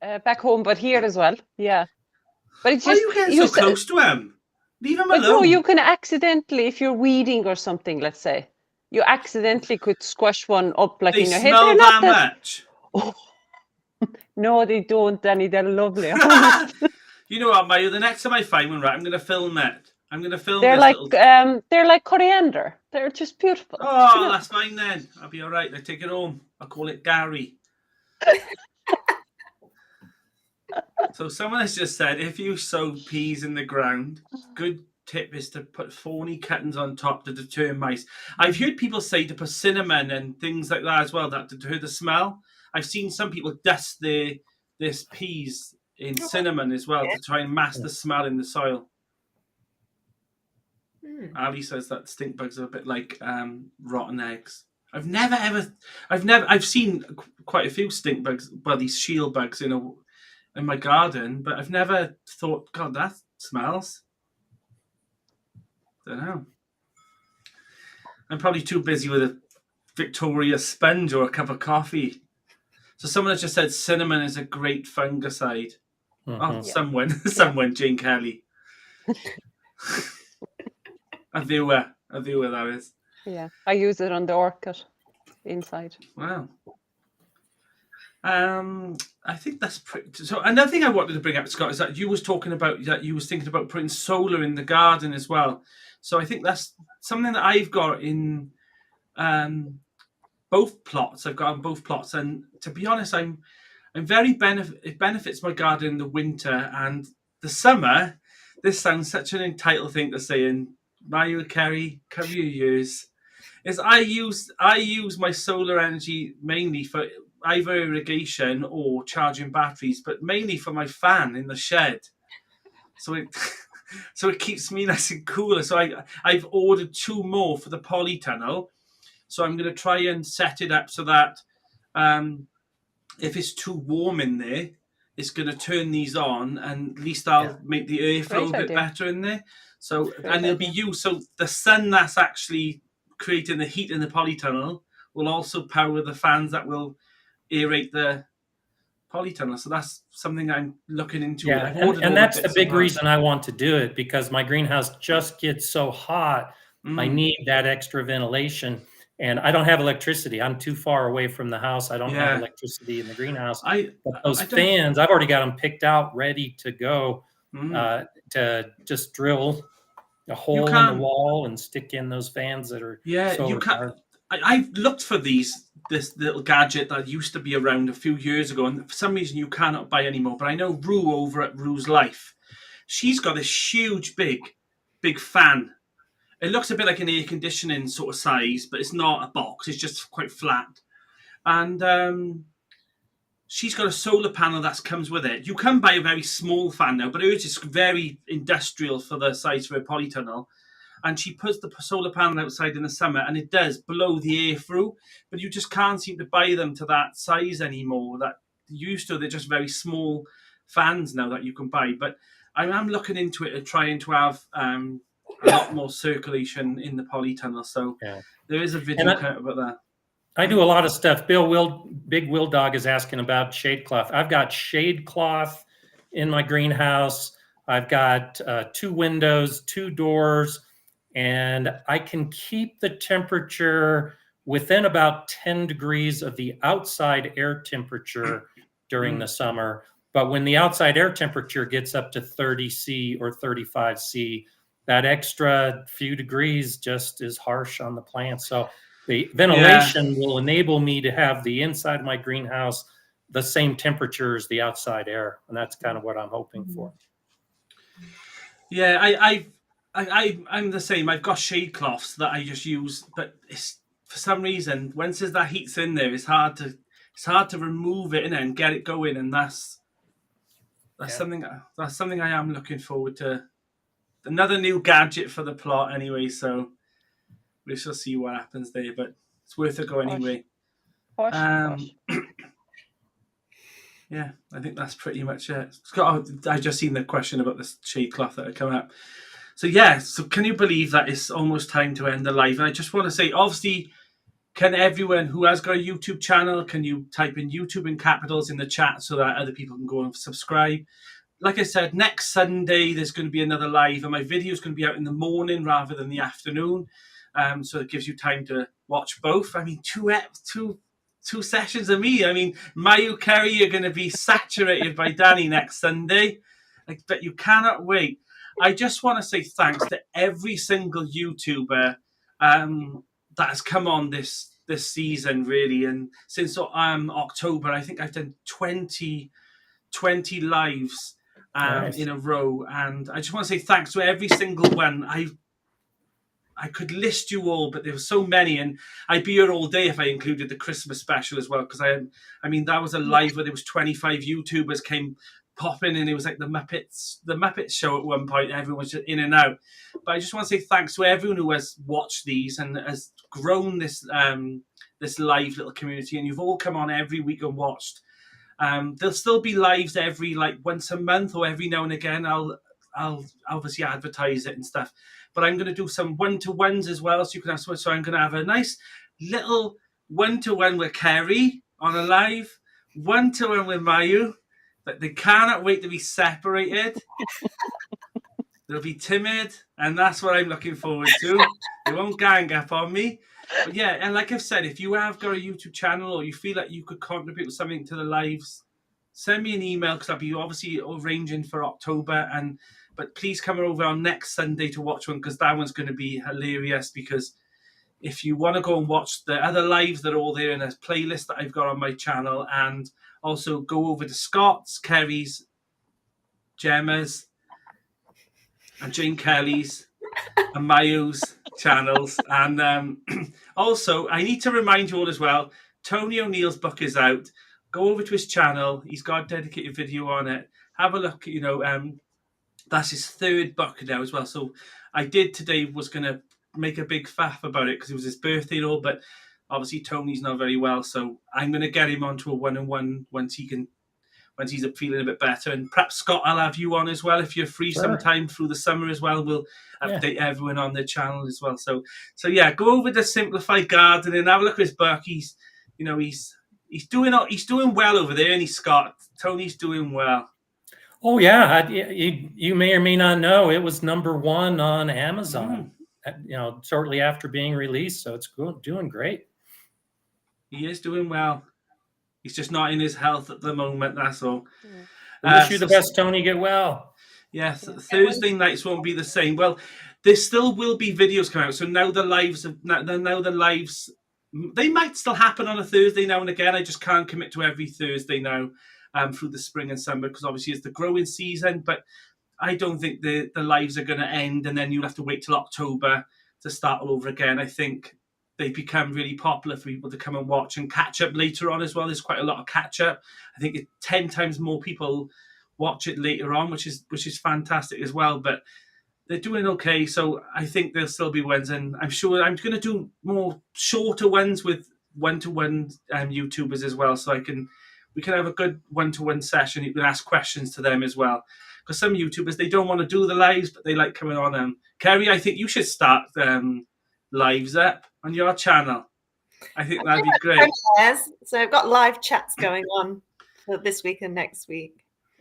Back home, but here as well. Yeah. But it's Why are just you getting so close to him? Leave him But alone. no, you can accidentally, if you're weeding or something, let's say, you accidentally could squash one up like They in your head. smell They're that not that. much. Oh. No, they don't, Danny. They're lovely. You know what, Mayu? The next time I find one, right, I'm going to film it. I'm going to film. They're this like they're like coriander. They're just beautiful. Oh, that's fine then. I'll be all right. I take it home. I'll call it Gary. So someone has just said, if you sow peas in the ground, good tip is to put thorny cuttings on top to deter mice. I've heard people say to put cinnamon and things like that as well, that deter the smell. I've seen some people dust their peas in cinnamon as well to try and mask the smell in the soil. Ali says that stink bugs are a bit like rotten eggs. I've seen quite a few stink bugs, well, these shield bugs in my garden, but I've never thought, God, that smells. Don't know. I'm probably too busy with a Victoria sponge or a cup of coffee. So someone has just said cinnamon is a great fungicide. Oh, someone, Jane Kelly. a viewer that is. Yeah, I use it on the orchid inside. Wow. I think that's pretty. So another thing I wanted to bring up, Scott, is that you was talking about that you was thinking about putting solar in the garden as well. So I think that's something that I've got in both plots. I've got on both plots, and to be honest, I'm very it benefits my garden in the winter and the summer. This sounds such an entitled thing to say, and Mariah Carey, cover your ears. Is I use my solar energy mainly for either irrigation or charging batteries, but mainly for my fan in the shed. So it keeps me nice and cooler. So I've ordered 2 more for the polytunnel. So I'm going to try and set it up so that if it's too warm in there, it's going to turn these on, and at least I'll make the airflow a bit better in there. So and it'll be used. So the sun that's actually creating the heat in the polytunnel will also power the fans that will aerate the polytunnel. So that's something I'm looking into. Yeah, and that's the big reason I want to do it, because my greenhouse just gets so hot. I need that extra ventilation, and I don't have electricity. I'm too far away from the house. I don't have electricity in the greenhouse. But those fans, I've already got them picked out, ready to go, to just drill a hole in the wall and stick in those fans that are you can. I've looked for this little gadget that used to be around a few years ago, and for some reason you cannot buy anymore. But I know Rue over at Rue's Life, she's got this huge, big fan. It looks a bit like an air conditioning sort of size, but it's not a box. It's just quite flat. And she's got a solar panel that comes with it. You can buy a very small fan now, but hers is very industrial for the size of a polytunnel. And she puts the solar panel outside in the summer, and it does blow the air through. But you just can't seem to buy them to that size anymore. That you used to, they're just very small fans now that you can buy. But I am looking into it and trying to have a lot more circulation in the polytunnel. So there is a video about that. I do a lot of stuff. Big Will Dog is asking about shade cloth. I've got shade cloth in my greenhouse. I've got 2 windows, 2 doors. And I can keep the temperature within about 10 degrees of the outside air temperature during the summer. But when the outside air temperature gets up to 30 C or 35 C, that extra few degrees just is harsh on the plants. So the ventilation will enable me to have the inside of my greenhouse the same temperature as the outside air. And that's kind of what I'm hoping for. Yeah, I'm the same. I've got shade cloths that I just use, but it's for some reason once that heat's in there, it's hard to remove it and get it going, and that's something I am looking forward to. Another new gadget for the plot, anyway. So we shall see what happens there, but it's worth a go anyway. Yeah, I think that's pretty much it. Scott, I just seen the question about the shade cloth that had come up. So so can you believe that it's almost time to end the live? And I just want to say, obviously, can everyone who has got a YouTube channel, can you type in YouTube in capitals in the chat so that other people can go and subscribe? Like I said, next Sunday, there's going to be another live, and my video is going to be out in the morning rather than the afternoon. So it gives you time to watch both. I mean, two sessions of me. I mean, Mariah Carey, you're going to be saturated by Danny next Sunday. I bet you cannot wait. I just want to say thanks to every single YouTuber that has come on this season, really. And since October, I think I've done 20 lives in a row. And I just want to say thanks to every single one. I could list you all, but there were so many, and I'd be here all day if I included the Christmas special as well. Because I mean, that was a live where there was 25 YouTubers came popping in. It was like the Muppets show at one point. Everyone was just in and out. But I just want to say thanks to everyone who has watched these and has grown this this live little community. And you've all come on every week and watched. There'll still be lives every once a month or every now and again. I'll obviously advertise it and stuff. But I'm going to do some one-to-ones as well, so you can have so I'm going to have a nice little one-to-one with Kerry on a live, one-to-one with Mayu, but they cannot wait to be separated. They'll be timid, and that's what I'm looking forward to. They won't gang up on me. But yeah, and like I've said, if you have got a YouTube channel or you feel like you could contribute something to the lives, send me an email, because I'll be obviously arranging for October. But please come over on next Sunday to watch one, because that one's going to be hilarious. Because if you want to go and watch the other lives that are all there in a playlist that I've got on my channel, and also go over to Scott's, Kerry's, Gemma's, and Jane Kelly's, and Mayu's channels. And also, I need to remind you all as well, Tony O'Neill's book is out. Go over to his channel. He's got a dedicated video on it. Have a look. That's his third book now as well. So I did today was going to make a big faff about it because it was his birthday and all, but obviously Tony's not very well. So I'm going to get him onto a one-on-one once he's feeling a bit better. And perhaps Scott, I'll have you on as well if you're free sometime through the summer as well. We'll update everyone on the channel as well. So yeah, go over to Simplified Gardening and have a look at his book. He's doing well over there, and he's Scott. Tony's doing well. Oh yeah, you may or may not know it was #1 on Amazon. Shortly after being released, so it's doing great. He is doing well. He's just not in his health at the moment. That's all. Wish you the best, Tony. Get well. Yes, Thursday nights won't be the same. Well, there still will be videos coming out. So now the lives they might still happen on a Thursday now and again. I just can't commit to every Thursday now. Through the spring and summer, because obviously it's the growing season, but I don't think the lives are going to end and then you'll have to wait till October to start all over again. I think they become really popular for people to come and watch and catch up later on as well. There's quite a lot of catch up. I think 10 times more people watch it later on, which is fantastic as well. But they're doing okay, so I think there'll still be ones, and I'm sure I'm going to do more shorter ones with one-to-one YouTubers as well, so we can have a good one-to-one session. You can ask questions to them as well. Because some YouTubers, they don't want to do the lives, but they like coming on. Kerry, I think you should start lives up on your channel. I think that'd be great. So I've got live chats going on for this week and next week.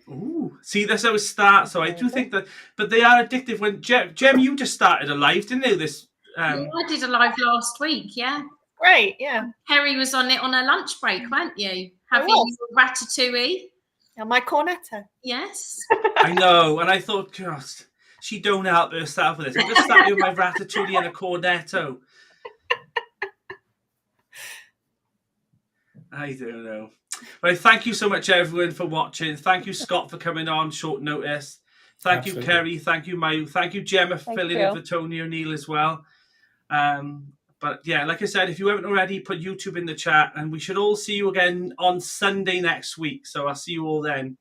Ooh, see, that's how it starts. So I do think that, but they are addictive. When Jem, you just started a live, didn't you? I did a live last week, yeah. Great, yeah. Kerry was on it on a lunch break, weren't you? Having your ratatouille. And my cornetto. Yes. I know, and I thought, gosh, she don't help herself with this. I just started with my ratatouille and a cornetto. I don't know. But thank you so much, everyone, for watching. Thank you, Scott, for coming on short notice. Thank you, Kerry. Thank you, Mayu. Thank you, Gemma, for filling in for Tony O'Neill as well. But yeah, like I said, if you haven't already, put YouTube in the chat, and we should all see you again on Sunday next week. So I'll see you all then.